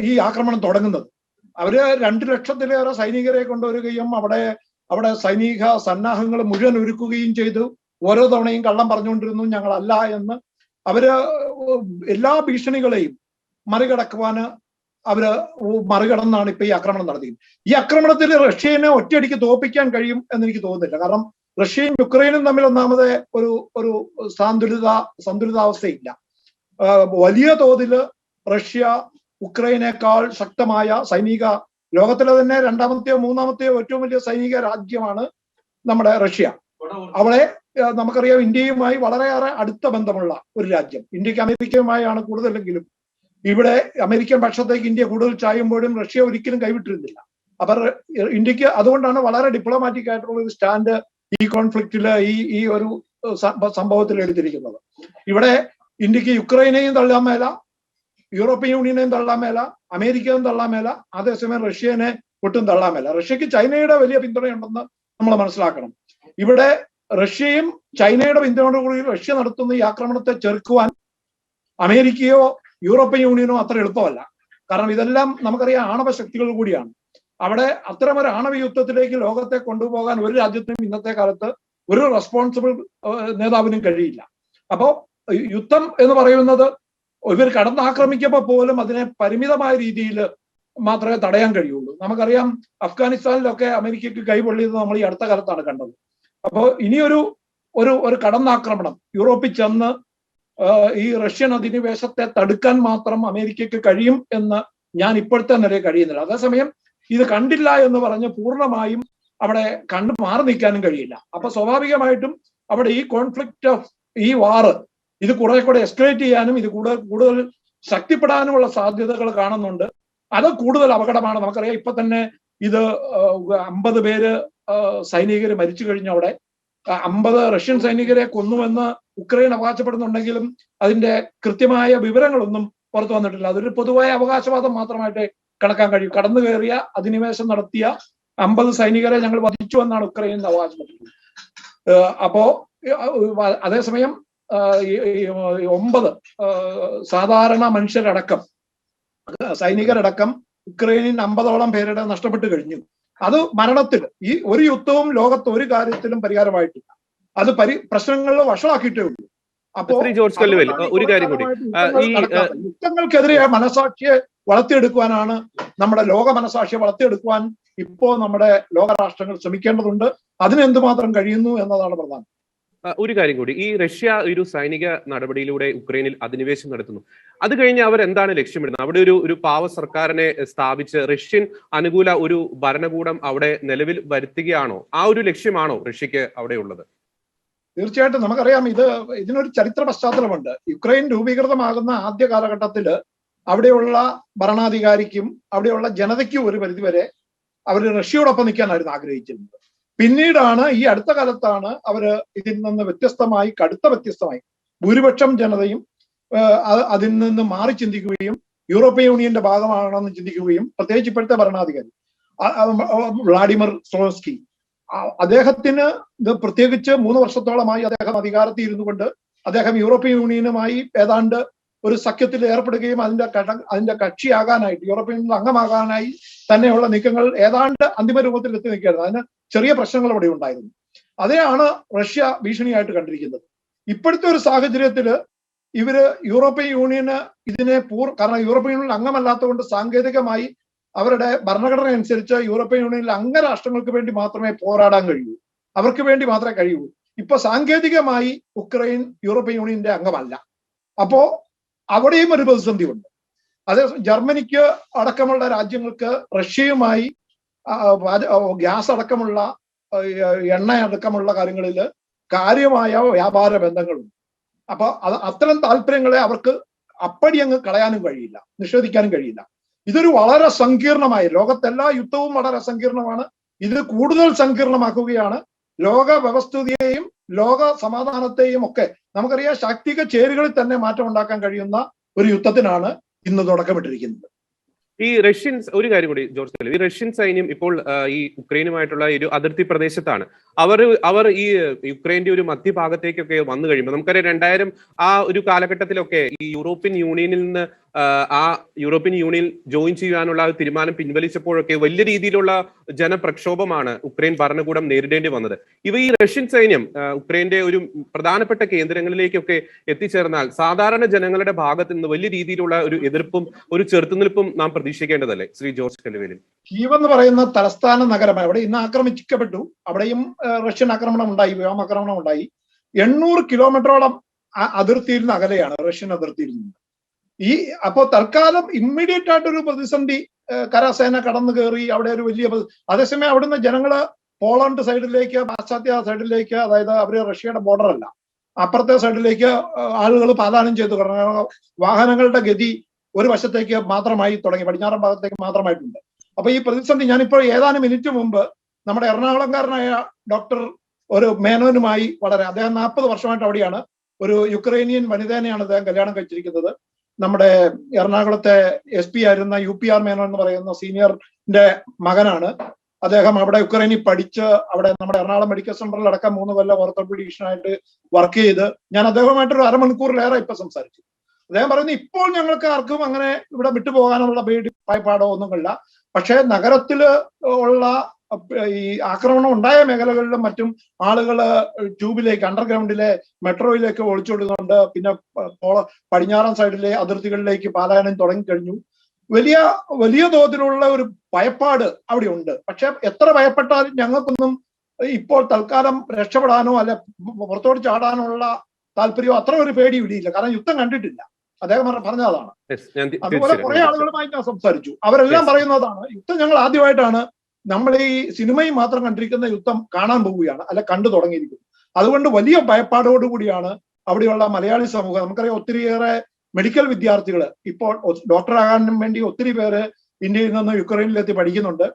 ഈ ആക്രമണം തുടങ്ങുന്നത് അവര് 2 ലക്ഷത്തിലേറെ സൈനികരെ കൊണ്ടുവരികയും അവിടെ സൈനിക സന്നാഹങ്ങൾ മുഴുവൻ ഒരുക്കുകയും ചെയ്തു. ഓരോ തവണയും കള്ളം പറഞ്ഞുകൊണ്ടിരുന്നു ഞങ്ങളല്ല എന്ന്. അവര് എല്ലാ ഭീഷണികളെയും മറികടക്കുവാന് മറികടന്നാണ് ഇപ്പൊ ഈ ആക്രമണം നടത്തിയത്. ഈ ആക്രമണത്തിൽ റഷ്യനെ ഒറ്റയടിക്ക് തോൽപ്പിക്കാൻ കഴിയും എന്ന് എനിക്ക് തോന്നുന്നില്ല. കാരണം റഷ്യയും യുക്രൈനും തമ്മിൽ ഒന്നാമത് ഒരു സന്തുലിതാവസ്ഥയില്ല. വലിയ തോതിൽ റഷ്യ ഉക്രൈനേക്കാൾ ശക്തമായ സൈനിക, ലോകത്തിലെ തന്നെ 2ാമത്തെയോ 3ാമത്തെയോ ഏറ്റവും വലിയ സൈനിക രാജ്യമാണ് നമ്മുടെ റഷ്യ. അവിടെ നമുക്കറിയാം ഇന്ത്യയുമായി വളരെയേറെ അടുത്ത ബന്ധമുള്ള ഒരു രാജ്യം. ഇന്ത്യക്ക് അമേരിക്കയുമായാണ് കൂടുതലെങ്കിലും ഇവിടെ അമേരിക്കൻ പക്ഷത്തേക്ക് ഇന്ത്യ കൂടുതൽ ചായുമ്പോഴും റഷ്യ ഒരിക്കലും കൈവിട്ടിരുന്നില്ല. അപ്പൊ ഇന്ത്യക്ക് അതുകൊണ്ടാണ് വളരെ ഡിപ്ലോമാറ്റിക് ആയിട്ടുള്ള ഒരു സ്റ്റാൻഡ് ഈ കോൺഫ്ലിക്റ്റില് ഈ ഒരു സംഭവത്തിൽ എടുത്തിരിക്കുന്നത്. ഇവിടെ ഇന്ത്യക്ക് യുക്രൈനെയും തള്ളാൻ മേല, യൂറോപ്യൻ യൂണിയനെയും തള്ളാൻ മേല, അമേരിക്കയും തള്ളാൻ മേല, അതേസമയം റഷ്യനെ ഒട്ടും തള്ളാൻ മേല. റഷ്യക്ക് ചൈനയുടെ വലിയ പിന്തുണയുണ്ടെന്ന് നമ്മൾ മനസ്സിലാക്കണം. ഇവിടെ റഷ്യയും ചൈനയുടെ പിന്തുണയോടുകൂടി റഷ്യ നടത്തുന്ന ഈ ആക്രമണത്തെ ചെറുക്കുവാൻ അമേരിക്കയോ യൂറോപ്യൻ യൂണിയനോ അത്ര എളുപ്പമല്ല. കാരണം ഇതെല്ലാം നമുക്കറിയാം ആണവ ശക്തികൾ കൂടിയാണ്. അവിടെ അത്തരമൊരു ആണവ യുദ്ധത്തിലേക്ക് ലോകത്തെ കൊണ്ടുപോകാൻ ഒരു രാജ്യത്തിനും ഇന്നത്തെ കാലത്ത് ഒരു റെസ്പോൺസിബിൾ നേതാവിനും കഴിയില്ല. അപ്പോ യുദ്ധം എന്ന് പറയുന്നത് ഇവർ കടന്നാക്രമിക്കുമ്പോൾ പോലും അതിനെ പരിമിതമായ രീതിയിൽ മാത്രമേ തടയാൻ കഴിയുള്ളൂ. നമുക്കറിയാം അഫ്ഗാനിസ്ഥാനിലൊക്കെ അമേരിക്കയ്ക്ക് കൈപൊള്ളിയത് നമ്മൾ ഈ അടുത്ത കാലത്താണ് കണ്ടത്. അപ്പോൾ ഇനിയൊരു ഒരു കടന്നാക്രമണം യൂറോപ്പിൽ ചെന്ന് ഈ റഷ്യൻ അധിനിവേശത്തെ തടുക്കാൻ മാത്രം അമേരിക്കയ്ക്ക് കഴിയും എന്ന് ഞാൻ ഇപ്പോഴത്തെ നിലയിൽ കഴിയുന്നില്ല. അതേസമയം ഇത് കണ്ടില്ല എന്ന് പറഞ്ഞ് പൂർണ്ണമായും അവിടെ കണ്ടു മാറി നിൽക്കാനും കഴിയില്ല. അപ്പൊ സ്വാഭാവികമായിട്ടും അവിടെ ഈ കോൺഫ്ലിക്റ്റ് ഓഫ് ഈ വാറ് ഇത് കുറെ കൂടെ എസ്കലേറ്റ് ചെയ്യാനും ഇത് കൂടുതൽ ശക്തിപ്പെടാനുമുള്ള സാധ്യതകൾ കാണുന്നുണ്ട്. അത് കൂടുതൽ അപകടമാണ്. നമുക്കറിയാം ഇപ്പൊ തന്നെ ഇത് 50 പേര് സൈനികർ മരിച്ചു കഴിഞ്ഞ അവിടെ 50 റഷ്യൻ സൈനികരെ കൊന്നുവെന്ന് ഉക്രൈൻ അവകാശപ്പെടുന്നുണ്ടെങ്കിലും അതിന്റെ കൃത്യമായ വിവരങ്ങളൊന്നും പുറത്തു വന്നിട്ടില്ല. അതൊരു പൊതുവായ അവകാശവാദം മാത്രമായിട്ട് കണക്കാൻ കഴിയും. കടന്നു കയറിയ അധിനിവേശം നടത്തിയ 50 സൈനികരെ ഞങ്ങൾ വധിച്ചു എന്നാണ് ഉക്രൈൻ അവകാശപ്പെടുന്നത്. അപ്പോ അതേസമയം 9 സാധാരണ മനുഷ്യരടക്കം സൈനികരടക്കം ഉക്രൈനിൽ 50ഓളം പേരുടെ നഷ്ടപ്പെട്ടു കഴിഞ്ഞു. അത് മരണത്തിൽ ഈ ഒരു യുദ്ധവും ലോകത്ത് ഒരു കാര്യത്തിലും പരിഹാരമായിട്ടില്ല. അത് പ്രശ്നങ്ങളിൽ വഷളാക്കിയിട്ടേ ഉള്ളൂ. അപ്പോ ഒരു കാര്യം കൂടി, യുദ്ധങ്ങൾക്കെതിരെ മനസാക്ഷിയെ വളർത്തിയെടുക്കുവാനാണ് നമ്മുടെ ലോക മനസാക്ഷിയെ വളർത്തിയെടുക്കുവാൻ ഇപ്പോ നമ്മുടെ ലോകരാഷ്ട്രങ്ങൾ ശ്രമിക്കേണ്ടതുണ്ട്. അതിന് എന്തുമാത്രം കഴിയുന്നു എന്നതാണ് പ്രധാനം. ഒരു കാര്യം കൂടി, ഈ റഷ്യ ഒരു സൈനിക നടപടിയിലൂടെ ഉക്രൈനിൽ അധിനിവേശം നടത്തുന്നു. അത് കഴിഞ്ഞ് അവർ എന്താണ് ലക്ഷ്യമിടുന്നത്? അവിടെ ഒരു പാവ സർക്കാരിനെ സ്ഥാപിച്ച് റഷ്യൻ അനുകൂല ഒരു ഭരണകൂടം അവിടെ നിലവിൽ വരുത്തുകയാണോ? ആ ഒരു ലക്ഷ്യമാണോ റഷ്യക്ക് അവിടെ ഉള്ളത്? തീർച്ചയായിട്ടും നമുക്കറിയാം ഇതിനൊരു ചരിത്ര പശ്ചാത്തലമുണ്ട്. യുക്രൈൻ രൂപീകൃതമാകുന്ന ആദ്യ കാലഘട്ടത്തില് അവിടെയുള്ള ഭരണാധികാരിക്കും അവിടെയുള്ള ജനതയ്ക്കും ഒരു പരിധിവരെ അവർ റഷ്യയോടൊപ്പം നിൽക്കാനായിരുന്നു ആഗ്രഹിച്ചിരുന്നത്. പിന്നീടാണ് ഈ അടുത്ത കാലത്താണ് അവര് ഇതിൽ നിന്ന് കടുത്ത വ്യത്യസ്തമായി ഭൂരിപക്ഷം ജനതയും അതിൽ നിന്ന് മാറി ചിന്തിക്കുകയും യൂറോപ്യൻ യൂണിയന്റെ ഭാഗമാണെന്ന് ചിന്തിക്കുകയും, പ്രത്യേകിച്ച് ഇപ്പോഴത്തെ ഭരണാധികാരി വ്ളാഡിമിർ സോളൻസ്കി, അദ്ദേഹത്തിന് ഇത് പ്രത്യേകിച്ച് 3 വർഷത്തോളമായി അദ്ദേഹം അധികാരത്തിൽ ഇരുന്നു കൊണ്ട് അദ്ദേഹം യൂറോപ്യൻ യൂണിയനുമായി ഏതാണ്ട് ഒരു സഖ്യത്തിൽ ഏർപ്പെടുകയും അതിന്റെ കക്ഷിയാകാനായിട്ട് യൂറോപ്യൻ യൂണിയനിൽ അംഗമാകാനായി തന്നെയുള്ള നീക്കങ്ങൾ ഏതാണ്ട് അന്തിമ രൂപത്തിൽ എത്തി നിൽക്കുകയായിരുന്നു. അതിന് ചെറിയ പ്രശ്നങ്ങൾ ഇവിടെ ഉണ്ടായിരുന്നു. അതിനെയാണ് റഷ്യ ഭീഷണിയായിട്ട് കണ്ടിരിക്കുന്നത്. ഇപ്പോഴത്തെ ഒരു സാഹചര്യത്തില് ഇവര് യൂറോപ്യൻ യൂണിയന് കാരണം യൂറോപ്യൻ യൂണിയനിൽ അംഗമല്ലാത്തതുകൊണ്ട് സാങ്കേതികമായി അവരുടെ ഭരണഘടന അനുസരിച്ച് യൂറോപ്യൻ യൂണിയനിലെ അംഗരാഷ്ട്രങ്ങൾക്ക് വേണ്ടി മാത്രമേ പോരാടാൻ കഴിയൂ, അവർക്ക് വേണ്ടി മാത്രമേ കഴിയൂ. ഇപ്പൊ സാങ്കേതികമായി ഉക്രൈൻ യൂറോപ്യൻ യൂണിയന്റെ അംഗമല്ല. അപ്പോ അവിടെയും ഒരു പ്രതിസന്ധി ഉണ്ട്. അത് ജർമ്മനിക്ക് അടക്കമുള്ള രാജ്യങ്ങൾക്ക് റഷ്യയുമായി ഗ്യാസ് അടക്കമുള്ള എണ്ണ അടക്കമുള്ള കാര്യങ്ങളിൽ കാര്യമായ വ്യാപാര ബന്ധങ്ങളുണ്ട്. അപ്പൊ അത്തരം താല്പര്യങ്ങളെ അവർക്ക് അപ്പടി അങ്ങ് കളയാനും കഴിയില്ല, നിഷേധിക്കാനും കഴിയില്ല. ഇതൊരു വളരെ സങ്കീർണമായ, ലോകത്തെല്ലാ യുദ്ധവും വളരെ സങ്കീർണമാണ്. ഇത് കൂടുതൽ സങ്കീർണമാക്കുകയാണ്. ലോക വ്യവസ്ഥിതിയെയും ലോക സമാധാനത്തെയും ഒക്കെ നമുക്കറിയാം ശാക്തിക ചേരികളിൽ തന്നെ മാറ്റം ഉണ്ടാക്കാൻ കഴിയുന്ന ഒരു യുദ്ധത്തിനാണ് ഇന്ന് തുടക്കമിട്ടിരിക്കുന്നത്. ഈ റഷ്യൻസ്, ഒരു കാര്യം കൂടി ജോർജ് കല്ലു, ഈ റഷ്യൻ സൈന്യം ഇപ്പോൾ ഈ യുക്രൈനുമായിട്ടുള്ള ഒരു അതിർത്തി പ്രദേശത്താണ്. അവർ ഈ യുക്രൈന്റെ ഒരു മധ്യഭാഗത്തേക്കൊക്കെ വന്നു കഴിയുമ്പോൾ നമുക്കറിയാം 2000 ആ ഒരു കാലഘട്ടത്തിലൊക്കെ ഈ യൂറോപ്യൻ യൂണിയനിൽ നിന്ന് യൂറോപ്യൻ യൂണിയൻ ജോയിൻ ചെയ്യാനുള്ള തീരുമാനം പിൻവലിച്ചപ്പോഴൊക്കെ വലിയ രീതിയിലുള്ള ജനപ്രക്ഷോഭമാണ് ഉക്രൈൻ ഭരണകൂടം നേരിടേണ്ടി വന്നത്. ഈ റഷ്യൻ സൈന്യം ഉക്രൈന്റെ ഒരു പ്രധാനപ്പെട്ട കേന്ദ്രങ്ങളിലേക്കൊക്കെ എത്തിച്ചേർന്നാൽ സാധാരണ ജനങ്ങളുടെ ഭാഗത്ത് നിന്ന് വലിയ രീതിയിലുള്ള ഒരു എതിർപ്പും ഒരു ചെറുത്തുനിൽപ്പും നാം പ്രതീക്ഷിക്കേണ്ടതല്ലേ ശ്രീ ജോർജ് കല്ലുവേലിൽ? കീവ് എന്ന് പറയുന്ന തലസ്ഥാന നഗരമാണ്. അവിടെ ഇന്ന് ആക്രമിക്കപ്പെട്ടു. അവിടെയും റഷ്യൻ ആക്രമണം ഉണ്ടായി, വ്യോമാക്രമണം ഉണ്ടായി. 800 കിലോമീറ്ററോളം അതിർത്തിയിൽ നിന്ന് അകലെയാണ് റഷ്യൻ അതിർത്തിയിൽ നിന്ന്. അപ്പോ തൽക്കാലം ഇമ്മീഡിയറ്റ് ആയിട്ടൊരു പ്രതിസന്ധി കരസേന കടന്നു കയറി അവിടെ ഒരു വലിയ, അതേസമയം അവിടുന്ന് ജനങ്ങള് പോളണ്ട് സൈഡിലേക്ക്, പാശ്ചാത്യ സൈഡിലേക്ക്, അതായത് അവര് റഷ്യയുടെ ബോർഡർ അല്ല, അപ്പുറത്തെ സൈഡിലേക്ക് ആളുകൾ പാലായനം ചെയ്തു. കാരണം വാഹനങ്ങളുടെ ഗതി ഒരു വശത്തേക്ക് മാത്രമായി തുടങ്ങി, പടിഞ്ഞാറൻ ഭാഗത്തേക്ക് മാത്രമായിട്ടുണ്ട്. അപ്പൊ ഈ പ്രതിസന്ധി, ഞാനിപ്പോൾ ഏതാനും മിനിറ്റ് മുമ്പ് നമ്മുടെ എറണാകുളംകാരനായ ഡോക്ടർ ഒരു മേനോനുമായി അദ്ദേഹം 40 വർഷമായിട്ട് അവിടെയാണ്, ഒരു യുക്രൈനിയൻ വനിതേനെയാണ് അദ്ദേഹം കല്യാണം കഴിച്ചിരിക്കുന്നത്. നമ്മുടെ എറണാകുളത്തെ SP ആയിരുന്ന UPR മേനോൻ എന്ന് പറയുന്ന സീനിയറിന്റെ മകനാണ് അദ്ദേഹം. അവിടെ യുക്രൈനിൽ പഠിച്ച് അവിടെ നമ്മുടെ എറണാകുളം മെഡിക്കൽ സെന്ററിൽ അടക്കം 3 കൊല്ലം ഓർത്തോപീഡീഷ്യനായിട്ട് വർക്ക് ചെയ്ത് ഞാൻ അദ്ദേഹമായിട്ടൊരു അരമണിക്കൂറിലേറെ ഇപ്പൊ സംസാരിച്ചു. അദ്ദേഹം പറയുന്നത് ഇപ്പോൾ ഞങ്ങൾക്ക് ആർക്കും അങ്ങനെ ഇവിടെ വിട്ടുപോകാനുള്ള ഭയപ്പാടോ ഒന്നുമില്ല. പക്ഷേ നഗരത്തില് ഉള്ള ഈ ആക്രമണം ഉണ്ടായ മേഖലകളിലും മറ്റും ആളുകള് ട്യൂബിലേക്ക്, അണ്ടർഗ്രൗണ്ടിലെ മെട്രോയിലേക്ക് ഒളിച്ചോടുന്നുണ്ട്. പിന്നെ പടിഞ്ഞാറൻ സൈഡിലെ അതിർത്തികളിലേക്ക് പാലായനം തുടങ്ങിക്കഴിഞ്ഞു. വലിയ തോതിലുള്ള ഒരു ഭയപ്പാട് അവിടെ ഉണ്ട്. പക്ഷെ എത്ര ഭയപ്പെട്ടാലും ഞങ്ങൾക്കൊന്നും ഇപ്പോൾ തൽക്കാലം രക്ഷപ്പെടാനോ അല്ലെ പുറത്തോട്ട് ചാടാനുള്ള താല്പര്യമോ അത്ര ഒരു പേടി ഇവിടെയില്ല. കാരണം യുദ്ധം കണ്ടിട്ടില്ല. അദ്ദേഹം പറഞ്ഞതാണ്. അതുപോലെ കുറെ ആളുകളുമായി ഞാൻ സംസാരിച്ചു. അവരെല്ലാം പറയുന്നതാണ്, യുദ്ധം ഞങ്ങൾ ആദ്യമായിട്ടാണ്, നമ്മൾ ഈ സിനിമയിൽ മാത്രം കണ്ടിരിക്കുന്ന യുദ്ധം കാണാൻ പോവുകയാണ്, അല്ല കണ്ടു തുടങ്ങിയിരിക്കുന്നു. അതുകൊണ്ട് വലിയ ഭയപ്പാടോടുകൂടിയാണ് അവിടെയുള്ള മലയാളി സമൂഹം. നമുക്കറിയാം ഒത്തിരിയേറെ മെഡിക്കൽ വിദ്യാർത്ഥികൾ ഇപ്പോൾ ഡോക്ടറാകാനും വേണ്ടി ഒത്തിരി പേര് ഇന്ത്യയിൽ നിന്ന് യുക്രൈനിലെത്തി പഠിക്കുന്നുണ്ട്.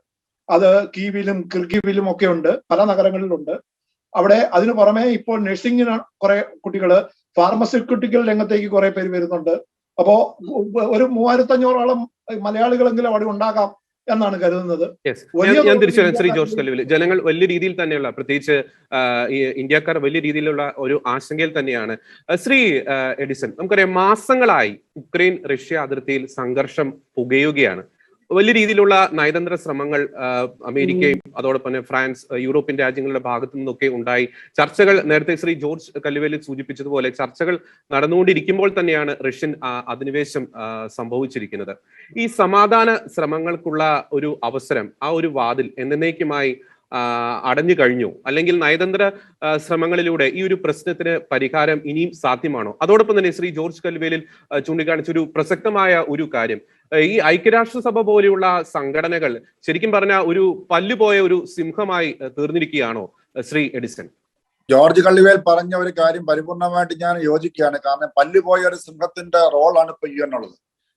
അത് കീവിലും കിർഗീവിലും ഒക്കെ ഉണ്ട്, പല നഗരങ്ങളിലുണ്ട്. അവിടെ അതിനു പുറമെ ഇപ്പോൾ നഴ്സിംഗിന് കുറെ കുട്ടികള്, ഫാർമസ്യൂട്ടിക്കൽ രംഗത്തേക്ക് കുറെ പേര് വരുന്നുണ്ട്. അപ്പോ ഒരു 3500ഓളം മലയാളികളെങ്കിലും അവിടെ ഉണ്ടാകാം എന്നാണ് കരുതുന്നത്. ഞാൻ തിരിച്ചു ശ്രീ ജോർജ് കല്ലുവേലിൽ, ജനങ്ങൾ വലിയ രീതിയിൽ തന്നെയുള്ള, പ്രത്യേകിച്ച് ഇന്ത്യക്കാർ വലിയ രീതിയിലുള്ള ഒരു ആശങ്കയിൽ തന്നെയാണ്. ശ്രീ എഡിസൺ, നമുക്കറിയാം മാസങ്ങളായി ഉക്രൈൻ റഷ്യ അതിർത്തിയിൽ സംഘർഷം പുകയുകയാണ്. വലിയ രീതിയിലുള്ള നയതന്ത്ര ശ്രമങ്ങൾ അമേരിക്കയും അതോടൊപ്പം തന്നെ ഫ്രാൻസ്, യൂറോപ്യൻ രാജ്യങ്ങളുടെ ഭാഗത്തു നിന്നൊക്കെ ഉണ്ടായി. ചർച്ചകൾ, നേരത്തെ ശ്രീ ജോർജ് കല്ലുവേലിൽ സൂചിപ്പിച്ചതുപോലെ ചർച്ചകൾ നടന്നുകൊണ്ടിരിക്കുമ്പോൾ തന്നെയാണ് റഷ്യൻ അധിനിവേശം സംഭവിച്ചിരിക്കുന്നത്. ഈ സമാധാന ശ്രമങ്ങൾക്കുള്ള ഒരു അവസരം, ആ ഒരു വാതിൽ എന്നേക്കുമായി അടഞ്ഞു കഴിഞ്ഞു? അല്ലെങ്കിൽ നയതന്ത്ര ശ്രമങ്ങളിലൂടെ ഈ ഒരു പ്രശ്നത്തിന് പരിഹാരം ഇനിയും സാധ്യമാണോ? അതോടൊപ്പം തന്നെ ശ്രീ ജോർജ് കല്ലുവേലിൽ ചൂണ്ടിക്കാണിച്ച ഒരു പ്രസക്തമായ ഒരു കാര്യം, ഈ ഐക്യരാഷ്ട്രസഭ പോലെയുള്ള സംഘടനകൾ ശരിക്കും പറഞ്ഞ ഒരു പല്ലുപോയ ഒരു സിംഹമായി തീർന്നിരിക്കുകയാണോ ശ്രീ എഡിസൺ? ജോർജ് കല്ലുവേൽ പറഞ്ഞ ഒരു കാര്യം പരിപൂർണമായിട്ട് ഞാൻ യോജിക്കുകയാണ്. കാരണം പല്ലുപോയ ഒരു സിംഹത്തിന്റെ റോളാണ് ഇപ്പൊ എന്നുള്ളത്.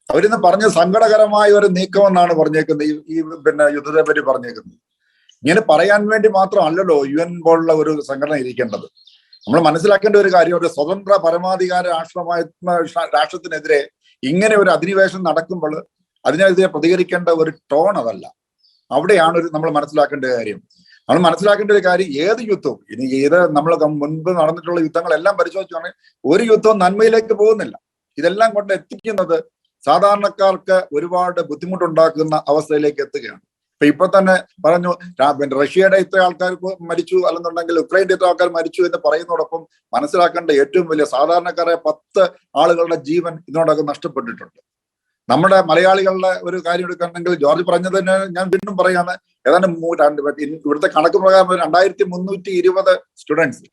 അവരിന്ന് പറഞ്ഞ സങ്കടകരമായ ഒരു നീക്കം എന്നാണ് പറഞ്ഞേക്കുന്നത്, ഈ യുദ്ധത്തെ പറ്റി പറഞ്ഞേക്കുന്നത്. ഇങ്ങനെ പറയാൻ വേണ്ടി മാത്രമല്ലല്ലോ UN പോലുള്ള ഒരു സംഘടന ഇരിക്കേണ്ടത്. നമ്മൾ മനസ്സിലാക്കേണ്ട ഒരു കാര്യം, ഒരു സ്വതന്ത്ര പരമാധികാര രാഷ്ട്രത്തിനെതിരെ ഇങ്ങനെ ഒരു അധിനിവേശം നടക്കുമ്പോൾ അതിനെതിരെ പ്രതികരിക്കേണ്ട ഒരു ടോൺ അതല്ല. അവിടെയാണ് നമ്മൾ മനസ്സിലാക്കേണ്ട കാര്യം. നമ്മൾ മനസ്സിലാക്കേണ്ട ഒരു കാര്യം, ഏത് യുദ്ധവും, ഇനി ഏത് നമ്മൾ മുൻപ് നടന്നിട്ടുള്ള യുദ്ധങ്ങളെല്ലാം പരിശോധിച്ചാണെങ്കിൽ ഒരു യുദ്ധവും നന്മയിലേക്ക് പോകുന്നില്ല. ഇതെല്ലാം കൊണ്ട് എത്തിക്കുന്നത് സാധാരണക്കാർക്ക് ഒരുപാട് ബുദ്ധിമുട്ടുണ്ടാക്കുന്ന അവസ്ഥയിലേക്ക് എത്തുകയാണ്. ഇപ്പൊ തന്നെ പറഞ്ഞു പിന്നെ റഷ്യയുടെ ഇത്ര ആൾക്കാർ മരിച്ചു, അല്ലെന്നുണ്ടെങ്കിൽ യുക്രൈൻ്റെ ഇത്ര ആൾക്കാർ മരിച്ചു എന്ന് പറയുന്നതോടൊപ്പം മനസ്സിലാക്കേണ്ട ഏറ്റവും വലിയ സാധാരണക്കാരായ 10 ആളുകളുടെ ജീവൻ ഇതിനോടകം നഷ്ടപ്പെട്ടിട്ടുണ്ട്. നമ്മുടെ മലയാളികളുടെ ഒരു കാര്യം എടുക്കുകയാണെങ്കിൽ ജോർജ് പറഞ്ഞതിന് ഞാൻ വീണ്ടും പറയാണ്, ഏതാണ്ട് ഇവിടുത്തെ കണക്ക് പ്രകാരം 2320 സ്റ്റുഡൻസ്,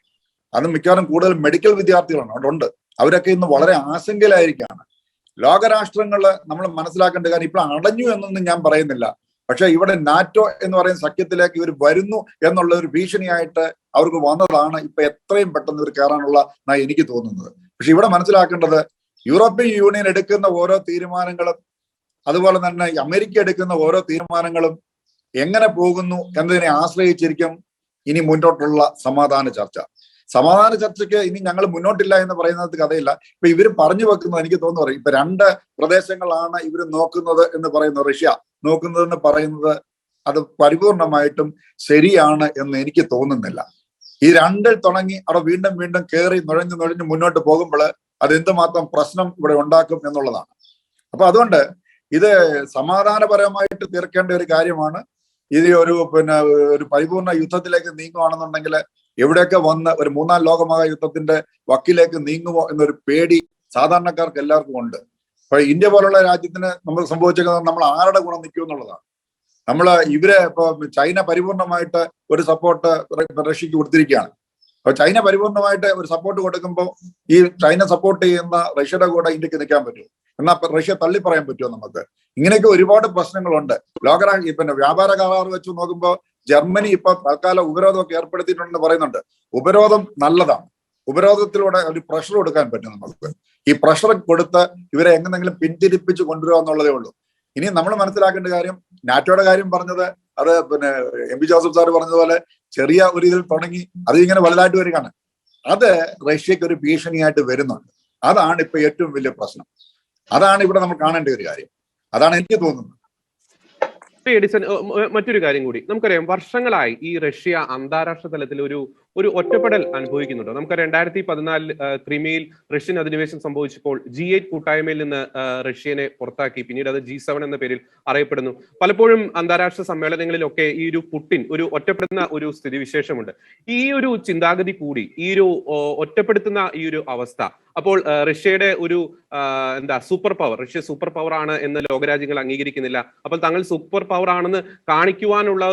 അത് മിക്കവാറും കൂടുതൽ മെഡിക്കൽ വിദ്യാർത്ഥികളാണ് അവിടെ ഉണ്ട്. അവരൊക്കെ ഇന്ന് വളരെ ആശങ്കയിലായിരിക്കുകയാണ്. ലോകരാഷ്ട്രങ്ങള് നമ്മൾ മനസ്സിലാക്കേണ്ട കാര്യം ഇപ്പോൾ അടഞ്ഞു എന്നൊന്നും ഞാൻ പറയുന്നില്ല, പക്ഷെ ഇവിടെ നാറ്റോ എന്ന് പറയുന്ന സഖ്യത്തിലേക്ക് ഇവർ വരുന്നു എന്നുള്ള ഒരു ഭീഷണിയായിട്ട് അവർക്ക് വന്നതാണ് ഇപ്പൊ എത്രയും പെട്ടെന്ന് ഇവർ കയറാനുള്ള എനിക്ക് തോന്നുന്നത്. പക്ഷെ ഇവിടെ മനസ്സിലാക്കേണ്ടത് യൂറോപ്യൻ യൂണിയൻ എടുക്കുന്ന ഓരോ തീരുമാനങ്ങളും അതുപോലെ തന്നെ അമേരിക്ക എടുക്കുന്ന ഓരോ തീരുമാനങ്ങളും എങ്ങനെ പോകുന്നു എന്നതിനെ ആശ്രയിച്ചിരിക്കും ഇനി മുന്നോട്ടുള്ള സമാധാന ചർച്ച. സമാധാന ചർച്ചയ്ക്ക് ഇനി ഞങ്ങൾ മുന്നോട്ടില്ല എന്ന് പറയുന്നത് കഥയില്ല. ഇപ്പൊ ഇവർ പറഞ്ഞു വെക്കുന്നത് എനിക്ക് തോന്നുന്നു ഇപ്പൊ 2 പ്രദേശങ്ങളാണ് ഇവർ നോക്കുന്നത് എന്ന് പറയുന്നത്, റഷ്യ നോക്കുന്നതെന്ന് പറയുന്നത് അത് പരിപൂർണമായിട്ടും ശരിയാണ് എന്ന് എനിക്ക് തോന്നുന്നില്ല. ഈ 2 തുടങ്ങി അവിടെ വീണ്ടും വീണ്ടും കയറി നുഴഞ്ഞു മുന്നോട്ട് പോകുമ്പോൾ അതെന്തുമാത്രം പ്രശ്നം ഇവിടെ ഉണ്ടാക്കും എന്നുള്ളതാണ്. അപ്പൊ അതുകൊണ്ട് ഇത് സമാധാനപരമായിട്ട് തീർക്കേണ്ട ഒരു കാര്യമാണ്. ഇത് ഒരു പരിപൂർണ യുദ്ധത്തിലേക്ക് നീങ്ങുകയാണെന്നുണ്ടെങ്കിൽ എവിടെയൊക്കെ വന്ന് ഒരു 3-ാം ലോകമഹായുദ്ധത്തിന്റെ വക്കിലേക്ക് നീങ്ങുമോ എന്നൊരു പേടി സാധാരണക്കാർക്ക് എല്ലാവർക്കും ഉണ്ട്. അപ്പൊ ഇന്ത്യ പോലുള്ള രാജ്യത്തിന് നമ്മൾ സംഭവിച്ചേക്കുന്നത് നമ്മൾ ആരുടെ ഗുണം നിൽക്കും എന്നുള്ളതാണ്. ഇവര് ഇപ്പൊ ചൈന പരിപൂർണമായിട്ട് ഒരു സപ്പോർട്ട് റഷ്യക്ക് കൊടുത്തിരിക്കുകയാണ്. അപ്പൊ ചൈന പരിപൂർണമായിട്ട് ഒരു സപ്പോർട്ട് കൊടുക്കുമ്പോൾ ഈ ചൈന സപ്പോർട്ട് ചെയ്യുന്ന റഷ്യയുടെ കൂടെ ഇന്ത്യക്ക് നിൽക്കാൻ പറ്റുമോ? എന്നാൽ റഷ്യ തള്ളി പറയാൻ പറ്റുമോ നമുക്ക്? ഇങ്ങനെയൊക്കെ ഒരുപാട് പ്രശ്നങ്ങളുണ്ട്. വ്യാപാര കരാർ വെച്ച് നോക്കുമ്പോൾ ജർമ്മനി ഇപ്പൊ തൽക്കാലം ഉപരോധമൊക്കെ ഏർപ്പെടുത്തിയിട്ടുണ്ടെന്ന് പറയുന്നുണ്ട്. ഉപരോധം നല്ലതാണ്. ഉപരോധത്തിലൂടെ ഒരു പ്രഷർ കൊടുക്കാൻ പറ്റും നമുക്ക്. ഈ പ്രഷർ കൊടുത്ത് ഇവരെ എങ്ങനെങ്കിലും പിന്തിരിപ്പിച്ച് കൊണ്ടുവരിക എന്നുള്ളതേ ഉള്ളൂ. ഇനി നമ്മൾ മനസ്സിലാക്കേണ്ട കാര്യം, നാറ്റോയുടെ കാര്യം പറഞ്ഞത് അത് എം പി ജോസഫ് സാർ പറഞ്ഞതുപോലെ ചെറിയ ഒരു ഇതിൽ തുടങ്ങി അത് ഇങ്ങനെ വലുതായിട്ട് വരികയാണ്. അത് റഷ്യക്ക് ഒരു ഭീഷണിയായിട്ട് വരുന്നുണ്ട്. അതാണ് ഇപ്പൊ ഏറ്റവും വലിയ പ്രശ്നം. അതാണ് ഇവിടെ നമ്മൾ കാണേണ്ട ഒരു കാര്യം. അതാണ് എനിക്ക് തോന്നുന്നത്. എഡിസൺ, മറ്റൊരു കാര്യം കൂടി നമുക്കറിയാം, വർഷങ്ങളായി ഈ റഷ്യ അന്താരാഷ്ട്ര തലത്തിൽ ഒരു ഒറ്റപ്പെടൽ അനുഭവിക്കുന്നുണ്ട്. നമുക്കറിയാം 2014 ക്രിമിയയിൽ റഷ്യൻ അധിനിവേശം സംഭവിച്ചപ്പോൾ G8 കൂട്ടായ്മയിൽ നിന്ന് റഷ്യനെ പുറത്താക്കി. പിന്നീട് അത് G7 എന്ന പേരിൽ അറിയപ്പെടുന്നു. പലപ്പോഴും അന്താരാഷ്ട്ര സമ്മേളനങ്ങളിലൊക്കെ ഈ ഒരു പുടിൻ ഒരു ഒറ്റപ്പെടുന്ന ഒരു സ്ഥിതിവിശേഷമുണ്ട്. ഈ ഒരു ചിന്താഗതി കൂടി ഈ ഒരു ഒറ്റപ്പെടുത്തുന്ന ഈ ഒരു അവസ്ഥ, അപ്പോൾ റഷ്യയുടെ ഒരു super power, Russia super power ആണ് എന്ന് ലോകരാജ്യങ്ങൾ അംഗീകരിക്കുന്നില്ല. അപ്പോൾ തങ്ങൾ സൂപ്പർ പവർ ആണെന്ന് കാണിക്കുവാനുള്ള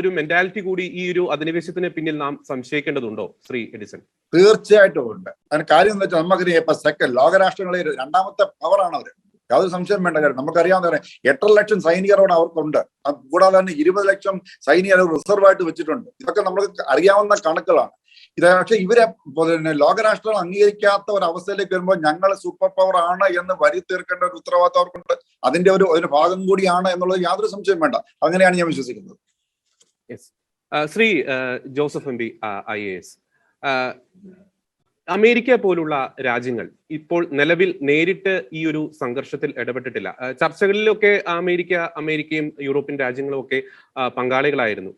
ഒരു മെന്റാലിറ്റി കൂടി ഈ ഒരു അധിനിവേശത്തിന് പിന്നിൽ നാം സംശയിക്കേണ്ടതുണ്ടോ ശ്രീ എഡിസൺ? തീർച്ചയായിട്ടും ഉണ്ട്. അതിന് കാര്യം എന്ന് വെച്ചാൽ നമുക്കറിയാം ഇപ്പൊ ലോകരാഷ്ട്രങ്ങളിൽ 2ാമത്തെ പവറാണ് അവര്. യാതൊരു സംശയം വേണ്ട കാര്യം. നമുക്കറിയാവുന്ന 8.5 ലക്ഷം സൈനികരോട് അവർക്കുണ്ട്. കൂടാതെ തന്നെ 20 ലക്ഷം സൈനികർ റിസർവ് ആയിട്ട് വെച്ചിട്ടുണ്ട്. ഇതൊക്കെ നമുക്ക് അറിയാവുന്ന കണക്കുകളാണ്. ഇത് പക്ഷെ ഇവരെ ലോകരാഷ്ട്രങ്ങൾ അംഗീകരിക്കാത്ത ഒരു അവസ്ഥയിലേക്ക് വരുമ്പോൾ ഞങ്ങൾ സൂപ്പർ പവർ ആണ് എന്ന് വരുത്തീർക്കേണ്ട ഒരു ഉത്തരവാദിത്വം അവർക്കുണ്ട്. അതിന്റെ ഒരു ഭാഗം കൂടിയാണ് എന്നുള്ളത് യാതൊരു സംശയം വേണ്ട. അങ്ങനെയാണ് ഞാൻ വിശ്വസിക്കുന്നത്. Shri Joseph M P IAS, America പോലുള്ള രാജ്യങ്ങൾ ഇപ്പോൾ നിലവിൽ നേരിട്ട് ഈ ഒരു സംഘർഷത്തിൽ ഇടപെട്ടിട്ടില്ല. ചർച്ചകളിലൊക്കെ അമേരിക്കയും യൂറോപ്യൻ രാജ്യങ്ങളും ഒക്കെ പങ്കാളികളായിരുന്നു.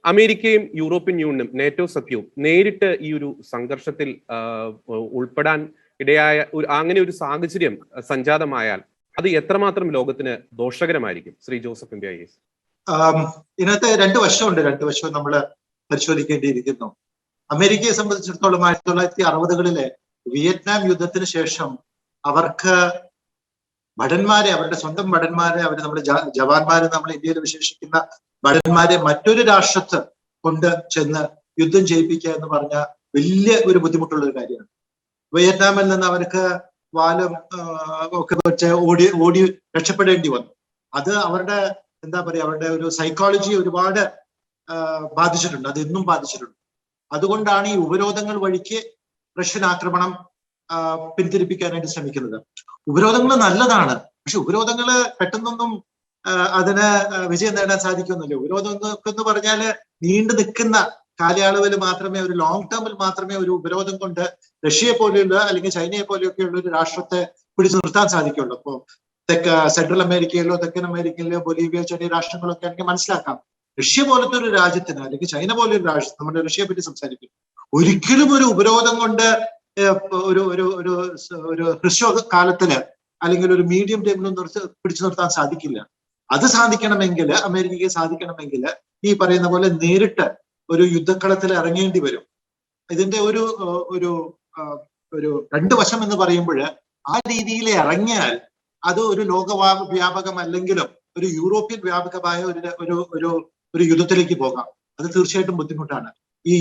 അമേരിക്കയും യൂറോപ്യൻ യൂണിയനും നേറ്റോ സഖ്യവും നേരിട്ട് ഈ ഒരു സംഘർഷത്തിൽ ഉൾപ്പെടാൻ ഇടയായ അങ്ങനെ ഒരു സാഹചര്യം സംജാതമായാൽ അത് എത്രമാത്രം ലോകത്തിന് ദോഷകരമായിരിക്കും Shri Joseph M P IAS? ഇതിനകത്ത് 2 വശമുണ്ട്. 2 വശവും നമ്മൾ പരിശോധിക്കേണ്ടിയിരിക്കുന്നു. അമേരിക്കയെ സംബന്ധിച്ചിടത്തോളം 1960-കളിലെ വിയറ്റ്നാം യുദ്ധത്തിന് ശേഷം അവർക്ക് ഭടന്മാരെ, അവരുടെ സ്വന്തം ഭടന്മാരെ, നമ്മൾ ജവാന്മാരെ നമ്മൾ ഇന്ത്യയിൽ വിശേഷിക്കുന്ന ഭടന്മാരെ മറ്റൊരു രാഷ്ട്രത്ത് കൊണ്ട് ചെന്ന് യുദ്ധം ചെയ്യിപ്പിക്കുക എന്ന് പറഞ്ഞ വലിയ ഒരു ബുദ്ധിമുട്ടുള്ള ഒരു കാര്യമാണ്. വിയറ്റ്നാമിൽ നിന്ന് അവർക്ക് വാലും ഒക്കെ വെച്ച് ഓടി രക്ഷപ്പെടേണ്ടി വന്നു. അത് അവരുടെ അവരുടെ ഒരു സൈക്കോളജി ഒരുപാട് ബാധിച്ചിട്ടുണ്ട്. അത് ഇന്നും ബാധിച്ചിട്ടുണ്ട്. അതുകൊണ്ടാണ് ഈ ഉപരോധങ്ങൾ വഴിക്ക് റഷ്യൻ ആക്രമണം പിന്തിരിപ്പിക്കാനായിട്ട് ശ്രമിക്കുന്നത്. ഉപരോധങ്ങൾ നല്ലതാണ്, പക്ഷെ ഉപരോധങ്ങൾ പെട്ടെന്നൊന്നും അതിന് വിജയം നേടാൻ സാധിക്കുന്നില്ല. ഉപരോധം എന്ന് പറഞ്ഞാല് നീണ്ടു നിൽക്കുന്ന കാലയളവിൽ മാത്രമേ, ഒരു ലോങ് ടേമിൽ മാത്രമേ ഒരു ഉപരോധം കൊണ്ട് റഷ്യയെ പോലെയുള്ള അല്ലെങ്കിൽ ചൈനയെ പോലെയൊക്കെയുള്ള ഒരു രാഷ്ട്രത്തെ പിടിച്ചു നിർത്താൻ സാധിക്കുള്ളൂ. ഇപ്പോ സെൻട്രൽ അമേരിക്കയിലോ തെക്കൻ അമേരിക്കയിലോ ബൊലീവിയ ചെറിയ രാഷ്ട്രങ്ങളൊക്കെ ആണെങ്കിൽ മനസ്സിലാക്കാം. റഷ്യ പോലത്തെ ഒരു രാജ്യത്തിന് അല്ലെങ്കിൽ ചൈന പോലൊരു രാജ്യത്ത്, നമ്മുടെ റഷ്യയെ പറ്റി സംസാരിക്കും, ഒരിക്കലും ഒരു ഉപരോധം കൊണ്ട് ഒരു ഒരു ഒരു ഒരു ഹ്രസ്വകാലത്തില് അല്ലെങ്കിൽ ഒരു മീഡിയം ടൈമിലൊന്നും പിടിച്ചു നിർത്താൻ സാധിക്കില്ല. അത് സാധിക്കണമെങ്കിൽ, അമേരിക്കയ്ക്ക് സാധിക്കണമെങ്കിൽ ഈ പറയുന്ന പോലെ നേരിട്ട് ഒരു യുദ്ധക്കളത്തിൽ ഇറങ്ങേണ്ടി വരും. ഇതിന്റെ ഒരു ഒരു ഒരു രണ്ട് വശം എന്ന് പറയുമ്പോൾ, ആ രീതിയിൽ ഇറങ്ങിയാൽ അത് ഒരു ലോകവ്യാപകമല്ലെങ്കിലും ഒരു യൂറോപ്യൻ വ്യാപകമായ ഒരു യുദ്ധത്തിലേക്ക് പോകാം. അത് തീർച്ചയായിട്ടും ബുദ്ധിമുട്ടാണ്. ഈ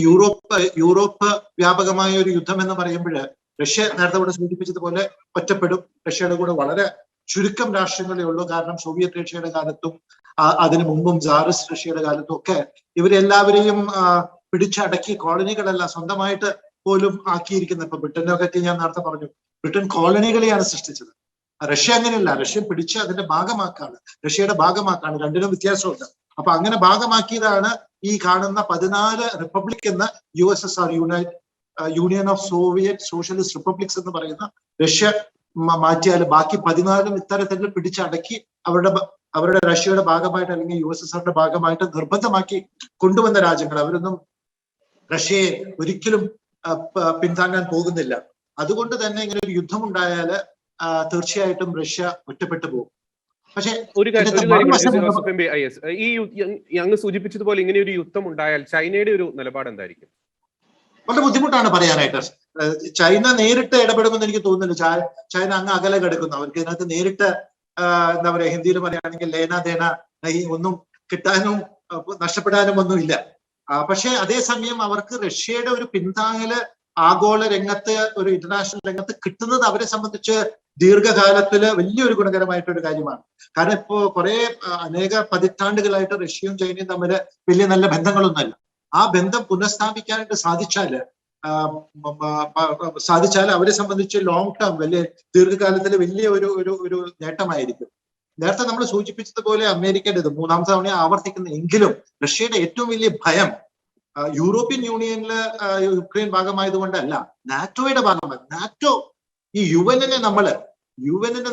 യൂറോപ്പ് വ്യാപകമായ ഒരു യുദ്ധം എന്ന് പറയുമ്പോൾ റഷ്യ നേരത്തെ ഇവിടെ സൂചിപ്പിച്ചതുപോലെ ഒറ്റപ്പെടും. റഷ്യയുടെ കൂടെ വളരെ ചുരുക്കം രാഷ്ട്രങ്ങളേ ഉള്ളൂ. കാരണം സോവിയറ്റ് റഷ്യയുടെ കാലത്തും അതിനു മുമ്പും സാറിസ്റ്റ് റഷ്യയുടെ കാലത്തും ഒക്കെ ഇവരെല്ലാവരെയും പിടിച്ചടക്കി കോളനികളല്ല സ്വന്തമായിട്ട് പോലും ആക്കിയിരിക്കുന്നത്. ഇപ്പൊ ബ്രിട്ടനെ പറ്റി ഞാൻ നേരത്തെ പറഞ്ഞു, ബ്രിട്ടൻ കോളനികളെയാണ് സൃഷ്ടിച്ചത്. റഷ്യ അങ്ങനെയല്ല, റഷ്യ പിടിച്ച് അതിന്റെ ഭാഗമാക്കാണ്, റഷ്യയുടെ ഭാഗമാക്കാണ്. രണ്ടിനും വ്യത്യാസമുണ്ട്. അപ്പൊ അങ്ങനെ ഭാഗമാക്കിയതാണ് ഈ കാണുന്ന 14 റിപ്പബ്ലിക് എന്ന USSR, union of Soviet socialist republics എന്ന് പറയുന്ന റഷ്യ മാറ്റിയാൽ ബാക്കി 14 ഇത്തരത്തിൽ പിടിച്ചടക്കി അവരുടെ റഷ്യയുടെ ഭാഗമായിട്ട് അല്ലെങ്കിൽ USSRന്റെ ഭാഗമായിട്ട് നിർബന്ധമാക്കി കൊണ്ടുവന്ന രാജ്യങ്ങൾ. അവരൊന്നും റഷ്യയെ ഒരിക്കലും പിന്താങ്ങാൻ പോകുന്നില്ല. അതുകൊണ്ട് തന്നെ ഇങ്ങനെ ഒരു യുദ്ധം ഉണ്ടായാൽ തീർച്ചയായിട്ടും റഷ്യ ഒറ്റപ്പെട്ടു പോകും. പക്ഷെ ഈ അങ്ങ് സൂചിപ്പിച്ചതുപോലെ ഇങ്ങനെ ഒരു യുദ്ധം ഉണ്ടായാൽ ചൈനയുടെ ഒരു നിലപാട് എന്തായിരിക്കും? വളരെ ബുദ്ധിമുട്ടാണ് പറയാനായിട്ട്. ചൈന നേരിട്ട് ഇടപെടുമെന്ന് എനിക്ക് തോന്നുന്നില്ല. ചൈന അങ്ങ് അകലെ കിടക്കുന്നു. അവർക്ക് ഇതിനകത്ത് നേരിട്ട് എന്താ പറയാ, ഹിന്ദിയിൽ പറയുകയാണെങ്കിൽ ലേന ദേന ഒന്നും കിട്ടാനും നഷ്ടപ്പെടാനും ഒന്നുമില്ല. പക്ഷെ അതേസമയം അവർക്ക് റഷ്യയുടെ ഒരു പിന്താങ്ങല് ആഗോള രംഗത്ത്, ഒരു ഇന്റർനാഷണൽ രംഗത്ത് കിട്ടുന്നത് അവരെ സംബന്ധിച്ച് ദീർഘകാലത്തില് വലിയൊരു ഗുണകരമായിട്ടൊരു കാര്യമാണ്. കാരണം ഇപ്പോ അനേക പതിറ്റാണ്ടുകളായിട്ട് റഷ്യയും ചൈനയും തമ്മിൽ വലിയ നല്ല ബന്ധങ്ങളൊന്നുമല്ല. ആ ബന്ധം പുനഃസ്ഥാപിക്കാനായിട്ട് സാധിച്ചാൽ അവരെ സംബന്ധിച്ച് ലോങ് ടേം, വലിയ ദീർഘകാലത്തിൽ വലിയ ഒരു നേട്ടമായിരിക്കും. നേരത്തെ നമ്മൾ സൂചിപ്പിച്ചതുപോലെ അമേരിക്കയുടേത് 3ാമത്തെ തവണ ആവർത്തിക്കുന്ന എങ്കിലും റഷ്യയുടെ ഏറ്റവും വലിയ ഭയം യൂറോപ്യൻ യൂണിയനില് യുക്രൈൻ ഭാഗമായതുകൊണ്ടല്ല, നാറ്റോയുടെ ഭാഗമായി. നാറ്റോ ഈ യുഎന്നിനെ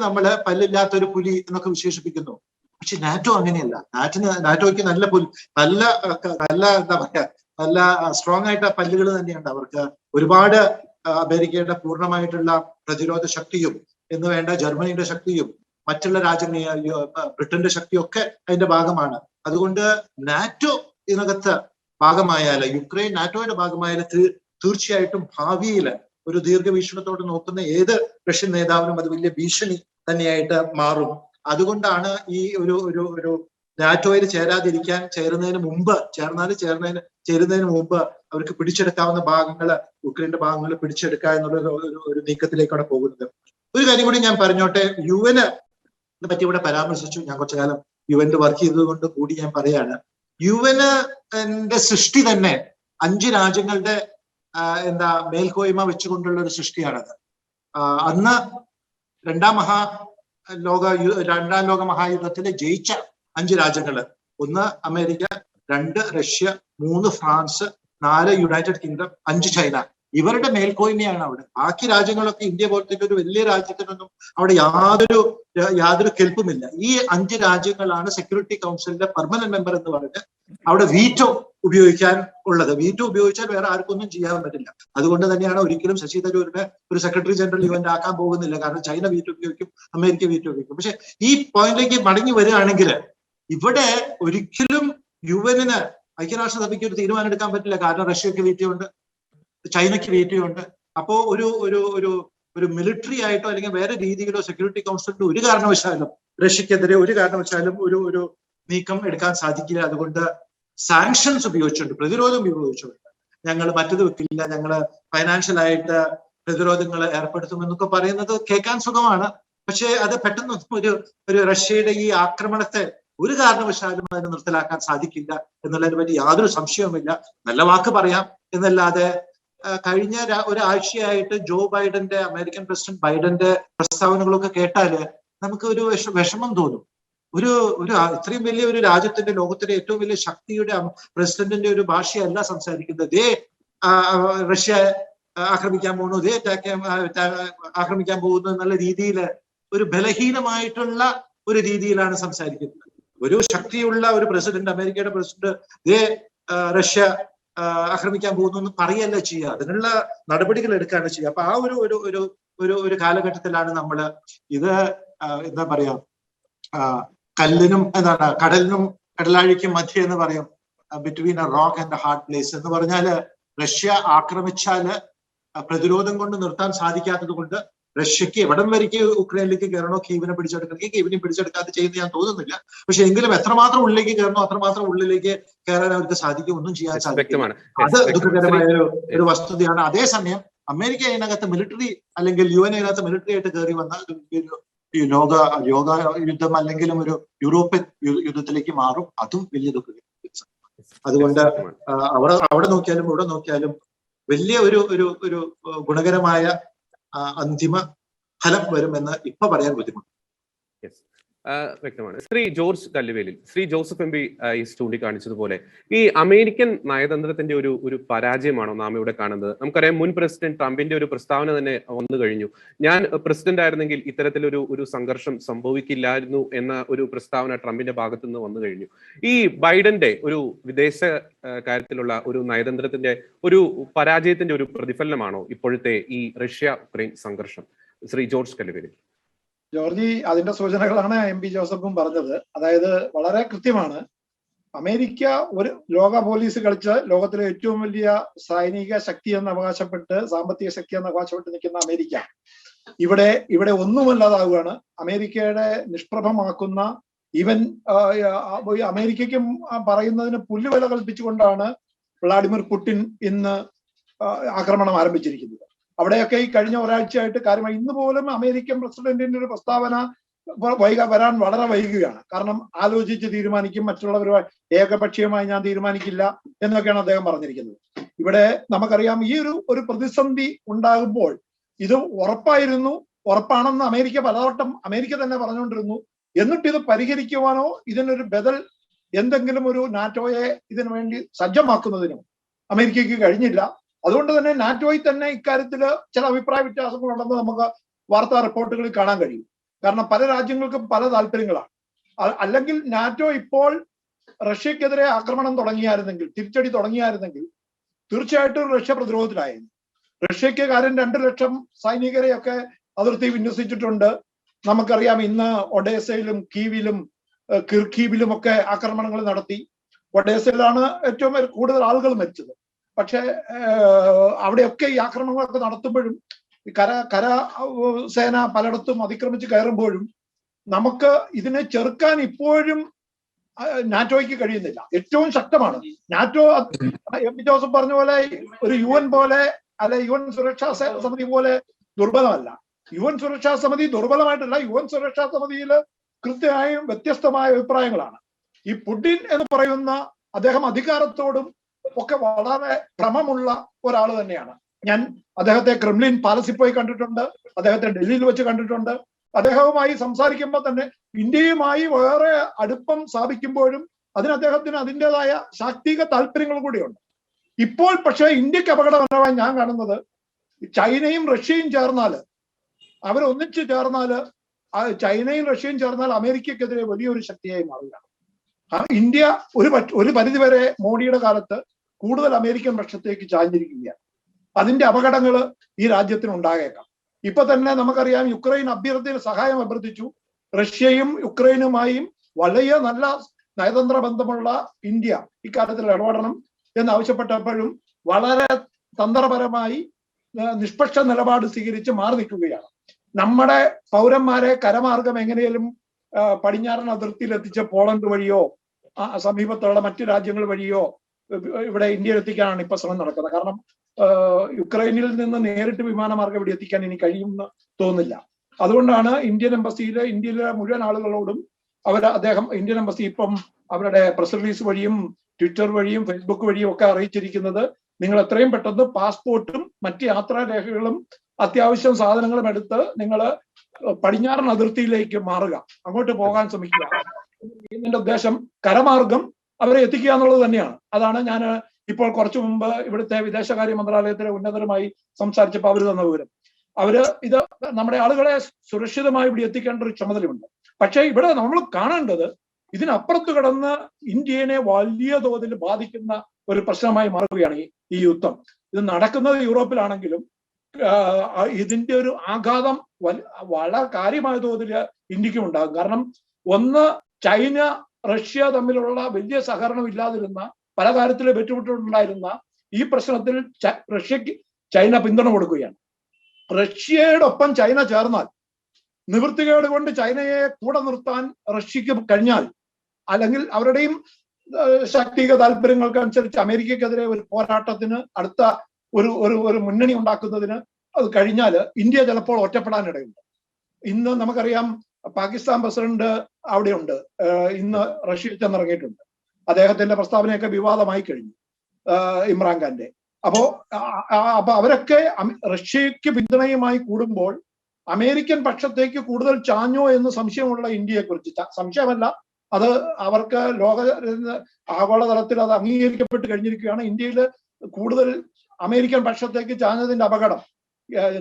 നമ്മള് പല്ലില്ലാത്തൊരു പുലി എന്നൊക്കെ വിശേഷിപ്പിക്കുന്നു. പക്ഷെ നാറ്റോ അങ്ങനെയല്ല. നാറ്റോയ്ക്ക് നല്ല എന്താ പറയാ, നല്ല സ്ട്രോങ് ആയിട്ട് പല്ലുകൾ തന്നെയുണ്ട്. അവർക്ക് ഒരുപാട് അമേരിക്കയുടെ പൂർണ്ണമായിട്ടുള്ള പ്രതിരോധ ശക്തിയും എന്ന് വേണ്ട ജർമ്മനിയുടെ ശക്തിയും മറ്റുള്ള രാജ്യങ്ങൾ, ബ്രിട്ടന്റെ ശക്തിയൊക്കെ അതിന്റെ ഭാഗമാണ്. അതുകൊണ്ട് നാറ്റോ ഇതിനകത്ത് ഭാഗമായാല്, യുക്രൈൻ നാറ്റോയുടെ ഭാഗമായാല് തീർച്ചയായിട്ടും ഭാവിയിൽ ഒരു ദീർഘവീക്ഷണത്തോട് നോക്കുന്ന ഏത് റഷ്യൻ നേതാവിനും അത് വലിയ ഭീഷണി തന്നെയായിട്ട് മാറും. അതുകൊണ്ടാണ് ഈ ഒരു നാറ്റോയിൽ ചേരുന്നതിന് മുമ്പ് അവർക്ക് പിടിച്ചെടുക്കാവുന്ന ഭാഗങ്ങള്, യുക്രൈന്റെ ഭാഗങ്ങൾ പിടിച്ചെടുക്കുക എന്നുള്ള ഒരു നീക്കത്തിലേക്കാണ് പോകുന്നത്. ഒരു കാര്യം കൂടി ഞാൻ പറഞ്ഞോട്ടെ, യുഎനെ പറ്റി ഇവിടെ പരാമർശിച്ചു. ഞാൻ കുറച്ചു കാലം യുഎനിൽ വർക്ക് ചെയ്തത് കൊണ്ട് കൂടി ഞാൻ പറയാണ്, യുഎന്റെ സൃഷ്ടി തന്നെ 5 രാജ്യങ്ങളുടെ മേൽക്കോയ്മ വെച്ചുകൊണ്ടുള്ള ഒരു സൃഷ്ടിയാണത്. അന്ന് രണ്ടാം ലോക മഹായുദ്ധത്തിൽ ജയിച്ച 5 രാജ്യങ്ങള്, 1 America, 2 Russia, 3 France, 4 United kingdom, 5 China. ഇവരുടെ മേൽക്കോയ്മയാണ് അവിടെ. ബാക്കി രാജ്യങ്ങളൊക്കെ ഇന്ത്യ പോലത്തെ ഒരു വലിയ രാജ്യത്തിനൊന്നും അവിടെ യാതൊരു കെൽപ്പുമില്ല. ഈ 5 രാജ്യങ്ങളാണ് സെക്യൂരിറ്റി കൗൺസിലിന്റെ പെർമനന്റ് മെമ്പർ എന്ന് പറഞ്ഞ് അവിടെ വീറ്റോ ഉപയോഗിക്കാൻ ഉള്ളത്. വീറ്റോ ഉപയോഗിച്ചാൽ വേറെ ആർക്കൊന്നും ചെയ്യാൻ പറ്റില്ല. അതുകൊണ്ട് തന്നെയാണ് ഒരിക്കലും ശശി തരൂരിനെ ഒരു സെക്രട്ടറി ജനറൽ ഇവന്റ് ആക്കാൻ പോകുന്നില്ല. കാരണം ചൈന വീറ്റോ ഉപയോഗിക്കും, അമേരിക്ക വീറ്റോ ഉപയോഗിക്കും. പക്ഷെ ഈ പോയിന്റിലേക്ക് മടങ്ങി വരികയാണെങ്കിൽ ഇവിടെ ഒരിക്കലും യുഎനിന്, ഐക്യരാഷ്ട്രസഭയ്ക്ക് ഒരു തീരുമാനം എടുക്കാൻ പറ്റില്ല. കാരണം റഷ്യക്ക് വീറ്റോ ഉണ്ട്, ചൈനയ്ക്ക് വീറ്റോ ഉണ്ട്. അപ്പോ ഒരു മിലിറ്ററി ആയിട്ടോ അല്ലെങ്കിൽ വേറെ രീതിയിലോ സെക്യൂരിറ്റി കൗൺസിലിന്റെ ഒരു കാരണവശാലും റഷ്യക്കെതിരെ ഒരു കാരണവശാലും ഒരു നീക്കം എടുക്കാൻ സാധിക്കില്ല. അതുകൊണ്ട് സാങ്ഷൻസ് ഉപയോഗിച്ചുകൊണ്ട്, പ്രതിരോധം ഉപയോഗിച്ചുകൊണ്ട്, ഞങ്ങൾ മറ്റത് വെക്കില്ല, ഞങ്ങള് ഫൈനാൻഷ്യൽ ആയിട്ട് പ്രതിരോധങ്ങൾ ഏർപ്പെടുത്തും എന്നൊക്കെ പറയുന്നത് കേൾക്കാൻ സുഖമാണ്. പക്ഷെ അത് പെട്ടെന്ന് ഒരു റഷ്യയുടെ ഈ ആക്രമണത്തെ ഒരു കാരണവശാലും അതിനെ നിർത്തലാക്കാൻ സാധിക്കില്ല എന്നുള്ളതിനെ പറ്റി യാതൊരു സംശയവുമില്ല. നല്ല വാക്ക് പറയാം എന്നല്ലാതെ കഴിഞ്ഞ ഒരാഴ്ചയായിട്ട് അമേരിക്കൻ പ്രസിഡന്റ് ബൈഡന്റെ പ്രസ്താവനകളൊക്കെ കേട്ടാല് നമുക്ക് ഒരു വിഷമം തോന്നും. ഇത്രയും വലിയ ഒരു രാജ്യത്തിന്റെ, ലോകത്തിലെ ഏറ്റവും വലിയ ശക്തിയുടെ പ്രസിഡന്റിന്റെ ഒരു ഭാഷയല്ല സംസാരിക്കുന്നത്. റഷ്യ ആക്രമിക്കാൻ പോകുന്നു, ആക്രമിക്കാൻ പോകുന്നു എന്നുള്ള രീതിയിൽ ഒരു ബലഹീനമായിട്ടുള്ള ഒരു രീതിയിലാണ് സംസാരിക്കുന്നത്. ഒരു ശക്തിയുള്ള ഒരു പ്രസിഡന്റ്, അമേരിക്കയുടെ പ്രസിഡന്റ് റഷ്യ ആക്രമിക്കാൻ പോകുന്നു എന്ന് പറയല്ല ചെയ്യുക, അതിനുള്ള നടപടികൾ എടുക്കുകയാണ് ചെയ്യുക. അപ്പൊ ആ ഒരു ഒരു ഒരു ഒരു ഒരു കാലഘട്ടത്തിലാണ് നമ്മൾ ഇത് എന്താ പറയാ കല്ലിനും എന്താണ് കടലിനും കടലാഴിക്കും മധ്യ എന്ന് പറയും, between A rock and A hard place എന്ന് പറഞ്ഞാല് റഷ്യ ആക്രമിച്ചാല് പ്രതിരോധം കൊണ്ട് നിർത്താൻ സാധിക്കാത്തത് കൊണ്ട് റഷ്യക്ക് എവിടം വരയ്ക്ക് ഉക്രൈനിലേക്ക് കയറണോ, കീവിനെ പിടിച്ചെടുക്കണമെങ്കിൽ കീവിനെ പിടിച്ചെടുക്കാതെ ചെയ്യുന്ന ഞാൻ തോന്നുന്നില്ല. പക്ഷെ എങ്കിലും എത്രമാത്രം ഉള്ളിലേക്ക് കയറണോ അത്രമാത്രം ഉള്ളിലേക്ക് കയറാൻ അവർക്ക് സാധിക്കും, ഒന്നും ചെയ്യാൻ സാധിക്കും. അത് ദുഃഖകരമായ ഒരു വസ്തുതയാണ്. അതേസമയം അമേരിക്ക അതിനകത്ത് മിലിറ്ററി അല്ലെങ്കിൽ UN അതിനകത്ത് മിലിറ്ററി ആയിട്ട് കയറി വന്ന ഈ ലോക യുദ്ധം അല്ലെങ്കിലും ഒരു യൂറോപ്യൻ യുദ്ധത്തിലേക്ക് മാറും. അതും വലിയ ദുഃഖം. അതുകൊണ്ട് അവിടെ നോക്കിയാലും ഇവിടെ നോക്കിയാലും വലിയ ഒരു ഒരു ഒരു ഗുണകരമായ അന്തിമ ഫലം വരുമെന്ന് ഇപ്പൊ പറയാൻ ബുദ്ധിമുട്ട്. വ്യക്തമാണ്. Shri George Kalluvelil, Shri Joseph MP ഈ ചൂണ്ടിക്കാണിച്ചതുപോലെ ഈ അമേരിക്കൻ നയതന്ത്രത്തിന്റെ ഒരു പരാജയമാണോ നാം ഇവിടെ കാണുന്നത്? നമുക്കറിയാം, മുൻ പ്രസിഡന്റ് ട്രംപിന്റെ ഒരു പ്രസ്താവന തന്നെ വന്നു കഴിഞ്ഞു. ഞാൻ പ്രസിഡന്റ് ആയിരുന്നെങ്കിൽ ഇത്തരത്തിലൊരു സംഘർഷം സംഭവിക്കില്ലായിരുന്നു എന്ന ഒരു പ്രസ്താവന ട്രംപിന്റെ ഭാഗത്തു നിന്ന് വന്നു കഴിഞ്ഞു. ഈ ബൈഡന്റെ ഒരു വിദേശ കാര്യത്തിലുള്ള ഒരു നയതന്ത്രത്തിന്റെ ഒരു പരാജയത്തിന്റെ ഒരു പ്രതിഫലനമാണോ ഇപ്പോഴത്തെ ഈ റഷ്യ ഉക്രൈൻ സംഘർഷം? ശ്രീ ജോർജ് കല്ലുവേലിൽ. ജോർജി, അതിന്റെ സൂചനകളാണ് MP ജോസഫും പറഞ്ഞത്. അതായത് വളരെ കൃത്യമാണ്. അമേരിക്ക ഒരു ലോക പോലീസ് കളിച്ച് ലോകത്തിലെ ഏറ്റവും വലിയ സൈനിക ശക്തി എന്ന് അവകാശപ്പെട്ട്, സാമ്പത്തിക ശക്തി എന്ന് അവകാശപ്പെട്ട് നിൽക്കുന്ന അമേരിക്ക ഇവിടെ ഒന്നുമല്ലാതാവുകയാണ്. അമേരിക്കയുടെ നിഷ്പ്രഭമാക്കുന്ന ഈവൻ അമേരിക്കയ്ക്കും പറയുന്നതിന് പുല്ലുവില കൽപ്പിച്ചുകൊണ്ടാണ് വ്ളാഡിമിർ പുടിൻ ഇന്ന് ആക്രമണം ആരംഭിച്ചിരിക്കുന്നത്. അവിടെയൊക്കെ ഈ കഴിഞ്ഞ ഒരാഴ്ചയായിട്ട് കാര്യമായി ഇന്ന് പോലും അമേരിക്കൻ പ്രസിഡന്റിന്റെ ഒരു പ്രസ്താവന വരാൻ വളരെ വൈകുകയാണ്. കാരണം ആലോചിച്ച് തീരുമാനിക്കും, മറ്റുള്ളവരുമായി ഏകപക്ഷീയമായി ഞാൻ തീരുമാനിക്കില്ല എന്നൊക്കെയാണ് അദ്ദേഹം പറഞ്ഞിരിക്കുന്നത്. ഇവിടെ നമുക്കറിയാം, ഈ ഒരു പ്രതിസന്ധി ഉണ്ടാകുമ്പോൾ ഇത് ഉറപ്പാണെന്ന് അമേരിക്ക പലവട്ടം അമേരിക്ക തന്നെ പറഞ്ഞുകൊണ്ടിരുന്നു. എന്നിട്ട് ഇത് പരിഹരിക്കുവാനോ ഇതിനൊരു ബദൽ എന്തെങ്കിലും ഒരു നാറ്റോയെ ഇതിനു വേണ്ടി സജ്ജമാക്കുന്നതിനോ അമേരിക്കയ്ക്ക് കഴിഞ്ഞില്ല. അതുകൊണ്ട് തന്നെ നാറ്റോയിൽ തന്നെ ഇക്കാര്യത്തിൽ ചില അഭിപ്രായ വ്യത്യാസങ്ങളുണ്ടെന്ന് നമുക്ക് വാർത്താ റിപ്പോർട്ടുകളിൽ കാണാൻ കഴിയും. കാരണം പല രാജ്യങ്ങൾക്കും പല താല്പര്യങ്ങളാണ്. അല്ലെങ്കിൽ നാറ്റോ ഇപ്പോൾ റഷ്യക്കെതിരെ ആക്രമണം തുടങ്ങിയായിരുന്നെങ്കിൽ, തിരിച്ചടി തുടങ്ങിയായിരുന്നെങ്കിൽ തീർച്ചയായിട്ടും റഷ്യ പ്രതിരോധത്തിലായിരുന്നു. റഷ്യക്ക് കാര്യം 2 ലക്ഷം സൈനികരെയൊക്കെ അതിർത്തി വിന്യസിച്ചിട്ടുണ്ട്. നമുക്കറിയാം, ഇന്ന് ഒഡേസയിലും കീവിലും കിർക്കീവിലും ഒക്കെ ആക്രമണങ്ങൾ നടത്തി. ഒഡേസയിലാണ് ഏറ്റവും കൂടുതൽ ആളുകൾ മരിച്ചത്. പക്ഷെ അവിടെയൊക്കെ ഈ ആക്രമണങ്ങളൊക്കെ നടത്തുമ്പോഴും കര സേന പലയിടത്തും അതിക്രമിച്ച് കയറുമ്പോഴും നമുക്ക് ഇതിനെ ചെറുക്കാൻ ഇപ്പോഴും നാറ്റോയ്ക്ക് കഴിയുന്നില്ല. ഏറ്റവും ശക്തമാണ് നാറ്റോ. MP ജോസഫ് പറഞ്ഞ പോലെ ഒരു UN പോലെ അല്ലെ UN സുരക്ഷാ സമിതി പോലെ ദുർബലമല്ല. UN സുരക്ഷാ സമിതി ദുർബലമായിട്ടല്ല, UN സുരക്ഷാ സമിതിയിൽ കൃത്യമായും വ്യത്യസ്തമായ അഭിപ്രായങ്ങളാണ്. ഈ പുടിൻ എന്ന് പറയുന്ന അദ്ദേഹം അധികാരത്തോടും ഒക്കെ വളരെ ഭ്രമമുള്ള ഒരാൾ തന്നെയാണ്. ഞാൻ അദ്ദേഹത്തെ ക്രെംലിൻ പാലസിൽ പോയി കണ്ടിട്ടുണ്ട്, അദ്ദേഹത്തെ ഡൽഹിയിൽ വെച്ച് കണ്ടിട്ടുണ്ട്. അദ്ദേഹവുമായി സംസാരിക്കുമ്പോൾ തന്നെ ഇന്ത്യയുമായി വേറെ അടുപ്പം സ്ഥാപിക്കുമ്പോഴും അദ്ദേഹത്തിന് അതിൻ്റെതായ ശാക്തിക താല്പര്യങ്ങൾ കൂടിയുണ്ട്. ഇപ്പോൾ പക്ഷേ ഇന്ത്യക്ക് അപകടകരമായി ഞാൻ കാണുന്നത് ചൈനയും റഷ്യയും ചേർന്നാല്, അവരൊന്നിച്ചു ചേർന്നാല്, ചൈനയും റഷ്യയും ചേർന്നാൽ അമേരിക്കക്കെതിരെ വലിയൊരു ശക്തിയായി മാറുകയാണ്. ഇന്ത്യ ഒരു പരിധിവരെ മോഡിയുടെ കാലത്ത് കൂടുതൽ അമേരിക്കൻ പക്ഷത്തേക്ക് ചാഞ്ഞിരിക്കുകയാണ്. അതിന്റെ അപകടങ്ങൾ ഈ രാജ്യത്തിന് ഉണ്ടായേക്കാം. ഇപ്പൊ തന്നെ നമുക്കറിയാം, യുക്രൈൻ സഹായം അഭ്യർത്ഥിച്ചു. റഷ്യയും യുക്രൈനുമായും വലിയ നല്ല നയതന്ത്ര ബന്ധമുള്ള ഇന്ത്യ ഇക്കാര്യത്തിൽ ഇടപെടണം എന്നാവശ്യപ്പെട്ടപ്പോഴും വളരെ തന്ത്രപരമായി നിഷ്പക്ഷ നിലപാട് സ്വീകരിച്ച് മാറി നിൽക്കുകയാണ്. നമ്മുടെ പൗരന്മാരെ കരമാർഗം എങ്ങനെയും പടിഞ്ഞാറൻ അതിർത്തിയിൽ എത്തിച്ച പോളണ്ട് വഴിയോ സമീപത്തുള്ള മറ്റു രാജ്യങ്ങൾ വഴിയോ ഇവിടെ ഇന്ത്യയിൽ എത്തിക്കാനാണ് ഇപ്പൊ ശ്രമം നടക്കുന്നത്. കാരണം യുക്രൈനിൽ നിന്ന് നേരിട്ട് വിമാനമാർഗം ഇവിടെ എത്തിക്കാൻ ഇനി കഴിയുമെന്ന് തോന്നുന്നില്ല. അതുകൊണ്ടാണ് ഇന്ത്യയിലെ മുഴുവൻ ആളുകളോടും ഇന്ത്യൻ എംബസി ഇപ്പം അവരുടെ പ്രസ് റിലീസ് വഴിയും ട്വിറ്റർ വഴിയും ഫേസ്ബുക്ക് വഴിയും ഒക്കെ അറിയിച്ചിരിക്കുന്നത്, നിങ്ങൾ എത്രയും പെട്ടെന്ന് പാസ്പോർട്ടും മറ്റ് യാത്രാരേഖകളും അത്യാവശ്യം സാധനങ്ങളും എടുത്ത് നിങ്ങൾ പടിഞ്ഞാറൻ അതിർത്തിയിലേക്ക് മാറുക, അങ്ങോട്ട് പോകാൻ ശ്രമിക്കുക. ഇതിന്റെ ഉദ്ദേശം കരമാർഗം അവരെ എത്തിക്കുക എന്നുള്ളത് തന്നെയാണ്. അതാണ് ഞാൻ ഇപ്പോൾ കുറച്ചു മുമ്പ് ഇവിടുത്തെ വിദേശകാര്യ മന്ത്രാലയത്തിലെ ഉന്നതരുമായി സംസാരിച്ചപ്പോൾ അവർ തന്ന വിവരം. ഇത് നമ്മുടെ ആളുകളെ സുരക്ഷിതമായി ഇവിടെ എത്തിക്കേണ്ട ഒരു ചുമതലയുണ്ട്. പക്ഷേ ഇവിടെ നമ്മൾ കാണേണ്ടത് ഇതിനപ്പുറത്ത് കിടന്ന് ഇന്ത്യനെ വലിയ തോതിൽ ബാധിക്കുന്ന ഒരു പ്രശ്നമായി മാറുകയാണ് ഈ യുദ്ധം. ഇത് നടക്കുന്നത് യൂറോപ്പിലാണെങ്കിലും ഇതിന്റെ ഒരു ആഘാതം വളരെ കാര്യമായ തോതിൽ ഇന്ത്യക്കും ഉണ്ടാകും. കാരണം ഒന്ന്, ചൈന റഷ്യ തമ്മിലുള്ള വലിയ സഹകരണം ഇല്ലാതിരുന്ന, പല കാര്യത്തിലും വെറ്റുമുട്ടുണ്ടായിരുന്ന ഈ പ്രശ്നത്തിൽ റഷ്യക്ക് ചൈന പിന്തുണ കൊടുക്കുകയാണ്. റഷ്യയോടൊപ്പം ചൈന ചേർന്നാൽ, നിവൃത്തികേട് കൊണ്ട് ചൈനയെ കൂടെ നിർത്താൻ റഷ്യക്ക് കഴിഞ്ഞാൽ, അല്ലെങ്കിൽ അവരുടെയും ശാക്തിക താല്പര്യങ്ങൾക്കനുസരിച്ച് അമേരിക്കക്കെതിരെ ഒരു പോരാട്ടത്തിന് അടുത്ത ഒരു മുന്നണി ഉണ്ടാക്കുന്നതിന് അത് കഴിഞ്ഞാൽ ഇന്ത്യ ചിലപ്പോൾ ഒറ്റപ്പെടാനിടയുണ്ട്. ഇന്ന് നമുക്കറിയാം പാകിസ്ഥാൻ പ്രസിഡന്റ് അവിടെയുണ്ട്, ഇന്ന് റഷ്യയിൽ ചെന്നിറങ്ങിയിട്ടുണ്ട്. അദ്ദേഹത്തിന്റെ പ്രസ്താവനയൊക്കെ വിവാദമായി കഴിഞ്ഞു, ഇമ്രാൻഖാന്റെ. അപ്പോ അവരൊക്കെ റഷ്യക്ക് പിന്തുണയുമായി കൂടുമ്പോൾ അമേരിക്കൻ പക്ഷത്തേക്ക് കൂടുതൽ ചാഞ്ഞോ എന്ന് സംശയമുള്ള ഇന്ത്യയെ കുറിച്ച്, സംശയമല്ല, അത് അവർക്ക് ആഗോളതലത്തിൽ അത് അംഗീകരിക്കപ്പെട്ട് കഴിഞ്ഞിരിക്കുകയാണ്. ഇന്ത്യയിൽ കൂടുതൽ അമേരിക്കൻ പക്ഷത്തേക്ക് ചാഞ്ഞതിന്റെ അപകടം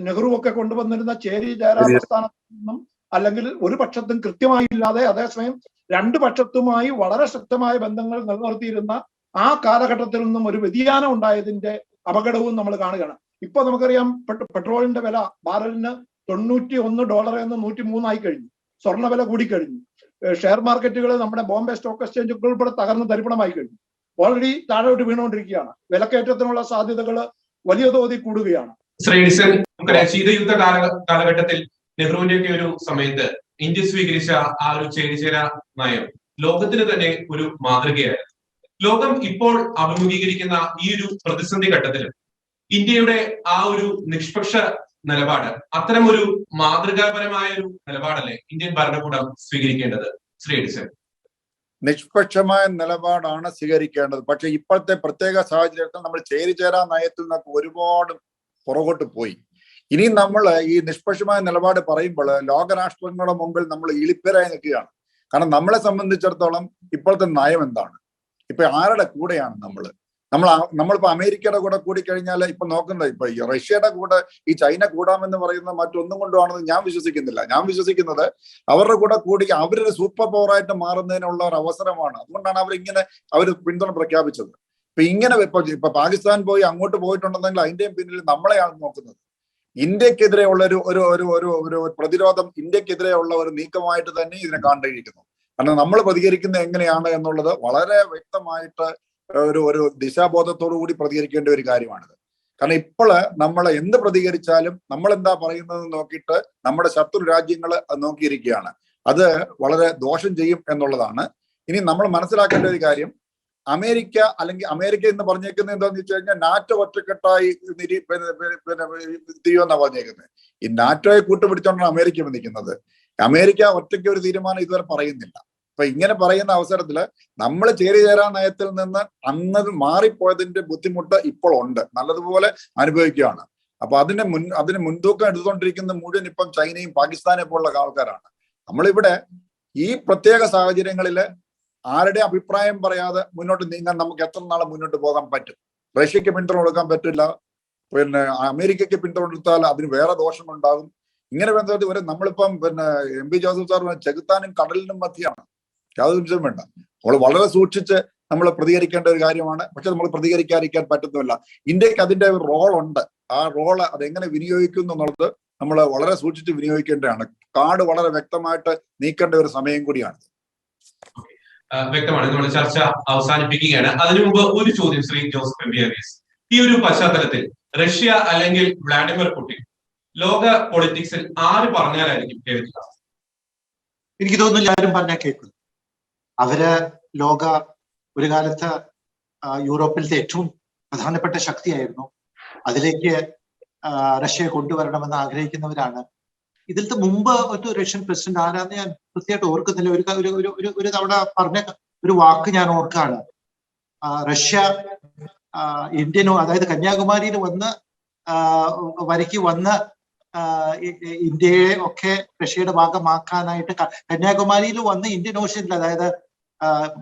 നെഹ്റു ഒക്കെ കൊണ്ടുവന്നിരുന്ന ചേരി ചേരാ പ്രസ്ഥാനത്തിൽ നിന്നും, അല്ലെങ്കിൽ ഒരു പക്ഷത്തും കൃത്യമായി ഇല്ലാതെ അതേസമയം രണ്ടു പക്ഷത്തുമായി വളരെ ശക്തമായ ബന്ധങ്ങൾ നിലനിർത്തിയിരുന്ന ആ കാലഘട്ടത്തിൽ നിന്നും ഒരു വ്യതിയാനം ഉണ്ടായതിന്റെ അപകടവും നമ്മൾ കാണുകയാണ്. ഇപ്പൊ നമുക്കറിയാം പെട്രോളിന്റെ വില ബാരലിന് $91 എന്ന് 103 ആയി കഴിഞ്ഞു. സ്വർണ്ണ വില കൂടിക്കഴിഞ്ഞു. ഷെയർ മാർക്കറ്റുകൾ, നമ്മുടെ ബോംബെ സ്റ്റോക്ക് എക്സ്ചേഞ്ചുകൾ ഉൾപ്പെടെ തകർന്ന് തരിപ്പണമായി കഴിഞ്ഞു. ഓൾറെഡി താഴോട്ട് വീണുകൊണ്ടിരിക്കുകയാണ്. വിലക്കയറ്റത്തിനുള്ള സാധ്യതകൾ വലിയ തോതിൽ കൂടുകയാണ്. ശീതയുദ്ധ കാലഘട്ടത്തിൽ നെഹ്റുവിന്റെ ഒക്കെ ഒരു സമയത്ത് ഇന്ത്യ സ്വീകരിച്ച ആ ഒരു ചേരിചേര നയം ലോകത്തിന് തന്നെ ഒരു മാതൃകയായിരുന്നു. ലോകം ഇപ്പോൾ അഭിമുഖീകരിക്കുന്ന ഈ ഒരു പ്രതിസന്ധി ഘട്ടത്തിലും ഇന്ത്യയുടെ ആ ഒരു നിഷ്പക്ഷ നിലപാട്, അത്തരം ഒരു മാതൃകാപരമായ ഒരു നിലപാടല്ലേ ഇന്ത്യൻ ഭരണകൂടം സ്വീകരിക്കേണ്ടത്? ശ്രീ എഡിസൺ, നിഷ്പക്ഷമായ നിലപാടാണ് സ്വീകരിക്കേണ്ടത്. പക്ഷെ ഇപ്പോഴത്തെ പ്രത്യേക സാഹചര്യത്തിൽ നമ്മൾ ചേരിചേരാ നയത്തിൽ നിന്നൊക്കെ ഒരുപാട് പുറകോട്ട് പോയി. ഇനി നമ്മൾ ഈ നിഷ്പക്ഷമായ നിലപാട് പറയുമ്പോൾ ലോകരാഷ്ട്രങ്ങളുടെ മുമ്പിൽ നമ്മൾ ഇളിപ്പരായി നിൽക്കുകയാണ്. കാരണം നമ്മളെ സംബന്ധിച്ചിടത്തോളം ഇപ്പോഴത്തെ നയം എന്താണ്? ഇപ്പൊ ആരുടെ കൂടെയാണ് നമ്മളിപ്പോ അമേരിക്കയുടെ കൂടെ കൂടിക്കഴിഞ്ഞാൽ ഇപ്പൊ നോക്കുന്നത്, ഇപ്പൊ ഈ റഷ്യയുടെ കൂടെ ഈ ചൈന കൂടാമെന്ന് പറയുന്ന മറ്റൊന്നും കൊണ്ടുമാണെന്ന് ഞാൻ വിശ്വസിക്കുന്നില്ല. ഞാൻ വിശ്വസിക്കുന്നത് അവരുടെ കൂടെ കൂടി അവരൊരു സൂപ്പർ പവറായിട്ട് മാറുന്നതിനുള്ള ഒരു അവസരമാണ്. അതുകൊണ്ടാണ് അവർ പിന്തുണ പ്രഖ്യാപിച്ചത്. ഇങ്ങനെ ഇപ്പൊ പാകിസ്ഥാൻ പോയി അങ്ങോട്ട് പോയിട്ടുണ്ടെന്നെങ്കിൽ അതിന്റെയും പിന്നിൽ നമ്മളെയാണ് നോക്കുന്നത്. ഇന്ത്യക്കെതിരെയുള്ള ഒരു പ്രതിരോധം, ഇന്ത്യക്കെതിരെയുള്ള ഒരു നീക്കമായിട്ട് തന്നെ ഇതിനെ കണ്ടിരിക്കുന്നു. കാരണം നമ്മൾ പ്രതികരിക്കുന്നത് എങ്ങനെയാണ് എന്നുള്ളത് വളരെ വ്യക്തമായിട്ട് ഒരു ദിശാബോധത്തോടു കൂടി പ്രതികരിക്കേണ്ട ഒരു കാര്യമാണിത്. കാരണം ഇപ്പോൾ നമ്മൾ എന്ത് പ്രതികരിച്ചാലും നമ്മൾ എന്താ പറയുന്നത് നോക്കിയിട്ട് നമ്മുടെ ശത്രു രാജ്യങ്ങൾ നോക്കിയിരിക്കുകയാണ്. അത് വളരെ ദോഷം ചെയ്യും എന്നുള്ളതാണ്. ഇനി നമ്മൾ മനസ്സിലാക്കേണ്ട ഒരു കാര്യം, അമേരിക്ക എന്ന് പറഞ്ഞേക്കുന്നത് എന്താന്ന് വെച്ച് കഴിഞ്ഞാൽ നാറ്റോ ഒറ്റക്കെട്ടായി തിരിയുമെന്നാണ് പറഞ്ഞേക്കുന്നത്. ഈ നാറ്റോയെ കൂട്ടുപിടിച്ചോണ്ടാണ് അമേരിക്ക നിൽക്കുന്നത്. അമേരിക്ക ഒറ്റയ്ക്ക് ഒരു തീരുമാനം ഇതുവരെ പറയുന്നില്ല. അപ്പൊ ഇങ്ങനെ പറയുന്ന അവസരത്തില് നമ്മൾ ചേരിചേരാ നയത്തിൽ നിന്ന് അന്ന് മാറിപ്പോയതിന്റെ ബുദ്ധിമുട്ട് ഇപ്പോൾ ഉണ്ട്, നല്ലതുപോലെ അനുഭവിക്കുകയാണ്. അപ്പൊ അതിന് മുൻതൂക്കം എടുത്തുകൊണ്ടിരിക്കുന്ന മുഴുവൻ ഇപ്പം ചൈനയും പാകിസ്ഥാനെ പോലുള്ള ആൾക്കാരാണ്. നമ്മളിവിടെ ഈ പ്രത്യേക സാഹചര്യങ്ങളില് ആരുടെ അഭിപ്രായം പറയാതെ മുന്നോട്ട് നീങ്ങാൻ നമുക്ക് എത്ര നാളെ മുന്നോട്ട് പോകാൻ പറ്റും? റഷ്യക്ക് പിന്തുണ കൊടുക്കാൻ പറ്റില്ല, അമേരിക്കയ്ക്ക് പിന്തുണ കൊടുത്താൽ അതിന് വേറെ ദോഷമുണ്ടാകും. ഇങ്ങനെ ബന്ധപ്പെട്ട് നമ്മളിപ്പം MP ജോസഫ് സാർ ചെകുത്താനും കടലിനും മധ്യയാണ്, യാതൊരു നിമിഷം വേണ്ട. നമ്മൾ വളരെ സൂക്ഷിച്ച് നമ്മൾ പ്രതികരിക്കേണ്ട ഒരു കാര്യമാണ്. പക്ഷെ നമ്മൾ പ്രതികരിക്കാതിരിക്കാൻ പറ്റുന്നില്ല. ഇന്ത്യക്ക് അതിന്റെ ഒരു റോളുണ്ട്. ആ റോള് അതെങ്ങനെ വിനിയോഗിക്കുന്നു എന്നുള്ളത് നമ്മൾ വളരെ സൂക്ഷിച്ച് വിനിയോഗിക്കേണ്ടതാണ്. കാർഡ് വളരെ വ്യക്തമായിട്ട് നീക്കേണ്ട ഒരു സമയം കൂടിയാണ്. വ്യക്തമാണ്. നമ്മൾ ചർച്ച അവസാനിപ്പിക്കുകയാണ്. അതിനു മുമ്പ് ഒരു ചോദ്യം ശ്രീ ജോസഫ് MP. ഈ ഒരു പശ്ചാത്തലത്തിൽ റഷ്യ അല്ലെങ്കിൽ വ്ളാഡിമിർ പുടിൻ ലോക പൊളിറ്റിക്സിൽ ആര് പറഞ്ഞാലായിരിക്കും കേൾക്കുക? എനിക്ക് തോന്നുന്നു ആരും പറഞ്ഞാൽ കേൾക്കുന്നു. അവര് ഒരു കാലത്ത് യൂറോപ്പിലത്തെ ഏറ്റവും പ്രധാനപ്പെട്ട ശക്തിയായിരുന്നു. അതിലേക്ക് റഷ്യയെ കൊണ്ടുവരണമെന്ന് ആഗ്രഹിക്കുന്നവരാണ്. ഇതിലത്തെ മുമ്പ് ഒരു റഷ്യൻ പ്രസിഡന്റ് ആരാന്ന് ഞാൻ കൃത്യമായിട്ട് ഓർക്കുന്നില്ല. ഒരു തവണ പറഞ്ഞ ഒരു വാക്ക് ഞാൻ ഓർക്കാണ്. റഷ്യ അതായത് കന്യാകുമാരിയിൽ വന്ന് ഇന്ത്യയെ ഒക്കെ റഷ്യയുടെ ഭാഗമാക്കാനായിട്ട് കന്യാകുമാരിയിൽ വന്ന് ഇന്ത്യൻ ഓഷ്യനിൽ, അതായത്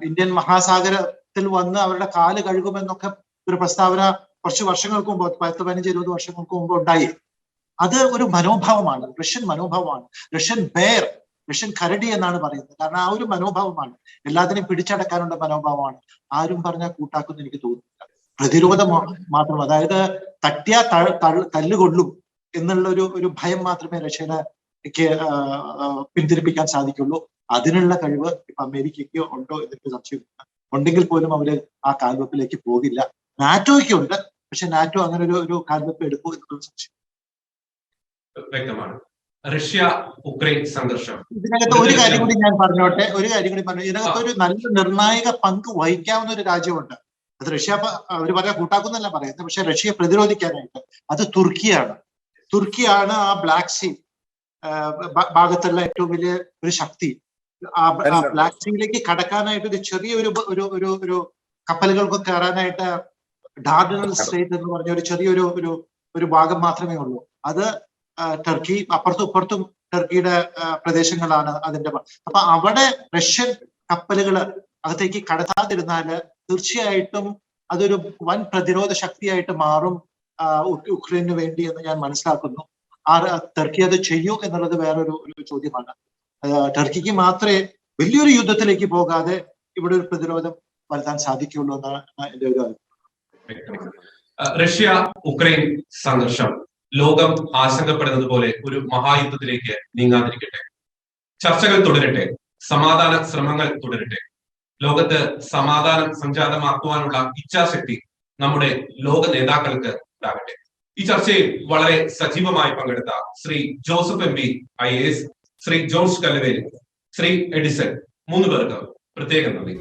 ഇന്ത്യൻ മഹാസാഗരത്തിൽ വന്ന് അവരുടെ കാല് കഴുകുമെന്നൊക്കെ ഒരു പ്രസ്താവന കുറച്ച് വർഷങ്ങൾക്ക് മുമ്പ്, 10-15-20 വർഷങ്ങൾക്ക് മുമ്പ് ഉണ്ടായി. അത് ഒരു മനോഭാവമാണ്, റഷ്യൻ മനോഭാവമാണ്. റഷ്യൻ റഷ്യൻ കരടി എന്നാണ് പറയുന്നത്. കാരണം ആ ഒരു മനോഭാവമാണ്, എല്ലാത്തിനെയും പിടിച്ചടക്കാനുള്ള മനോഭാവമാണ്. ആരും പറഞ്ഞാൽ കൂട്ടാക്കുമെന്ന് എനിക്ക് തോന്നുന്നില്ല. പ്രതിരോധം മാത്രം, അതായത് തട്ടിയാ തല്ലുകൊള്ളും എന്നുള്ള ഒരു ഭയം മാത്രമേ റഷ്യക്ക് പിന്തിരിപ്പിക്കാൻ സാധിക്കുള്ളൂ. അതിനുള്ള കഴിവ് ഇപ്പൊ അമേരിക്കയ്ക്ക് ഉണ്ടോ എന്നൊരു സംശയമില്ല. ഉണ്ടെങ്കിൽ പോലും അവര് ആ കാൽവെപ്പിലേക്ക് പോകില്ല. നാറ്റോയ്ക്ക് ഉണ്ട്, പക്ഷെ നാറ്റോ അങ്ങനെ ഒരു കാൽവെപ്പ് എടുക്കും എന്നൊരു സംശയം വ്യക്തമാണ്. റഷ്യ ഉക്രൈൻ സംഘർഷം, ഇതിനകത്ത് ഒരു കാര്യം കൂടി ഞാൻ പറഞ്ഞോട്ടെ, ഇതിനകത്ത് ഒരു നല്ല നിർണായക പങ്ക് വഹിക്കാവുന്ന ഒരു രാജ്യമുണ്ട്. അത് റഷ്യ, അവർ പറയാൻ കൂട്ടാക്കുന്നല്ല പറയുന്നത്, പക്ഷെ റഷ്യയെ പ്രതിരോധിക്കാനായിട്ട് അത് തുർക്കിയാണ്. തുർക്കിയാണ് ആ ബ്ലാക്ക് സീ ഭാഗത്തുള്ള ഏറ്റവും വലിയ ഒരു ശക്തി. ആ ബ്ലാക്ക് സീയിലേക്ക് കടക്കാനായിട്ട് ഒരു ചെറിയ ഒരു കപ്പലുകൾക്ക് കയറാനായിട്ട് ഡാർഡനൽ സ്ട്രേറ്റ് എന്ന് പറഞ്ഞ ഒരു ചെറിയൊരു ഒരു ഭാഗം മാത്രമേ ഉള്ളൂ. അത് ടർക്കി അപ്പുറത്തും ഇപ്പുറത്തും ടർക്കിയുടെ പ്രദേശങ്ങളാണ് അതിന്റെ. അപ്പൊ അവിടെ റഷ്യൻ കപ്പലുകൾ അകത്തേക്ക് കടത്താതിരുന്നാല് തീർച്ചയായിട്ടും അതൊരു വൻ പ്രതിരോധ ശക്തിയായിട്ട് മാറും ഉക്രൈനു വേണ്ടി എന്ന് ഞാൻ മനസ്സിലാക്കുന്നു. ടർക്കി അത് ചെയ്യൂ എന്നുള്ളത് വേറൊരു ചോദ്യമാണ്. ടർക്കിക്ക് മാത്രമേ വലിയൊരു യുദ്ധത്തിലേക്ക് പോകാതെ ഇവിടെ ഒരു പ്രതിരോധം വരുത്താൻ സാധിക്കുള്ളൂ എന്നാണ് എന്റെ ഒരു അഭിപ്രായം. റഷ്യ ഉക്രൈൻ സംഘർഷം ലോകം ആശങ്കപ്പെടുന്നത് പോലെ ഒരു മഹായുദ്ധത്തിലേക്ക് നീങ്ങാതിരിക്കട്ടെ. ചർച്ചകൾ തുടരട്ടെ, സമാധാന ശ്രമങ്ങൾ തുടരട്ടെ. ലോകത്ത് സമാധാനം സംജാതമാക്കുവാനുള്ള ഇച്ഛാശക്തി നമ്മുടെ ലോക നേതാക്കൾക്ക് ഉണ്ടാകട്ടെ. ഈ ചർച്ചയിൽ വളരെ സജീവമായി പങ്കെടുത്ത Shri Joseph MP IAS, Shri George Kalluvel, Shri Edison, 3 പേർക്ക് പ്രത്യേകം നന്ദി.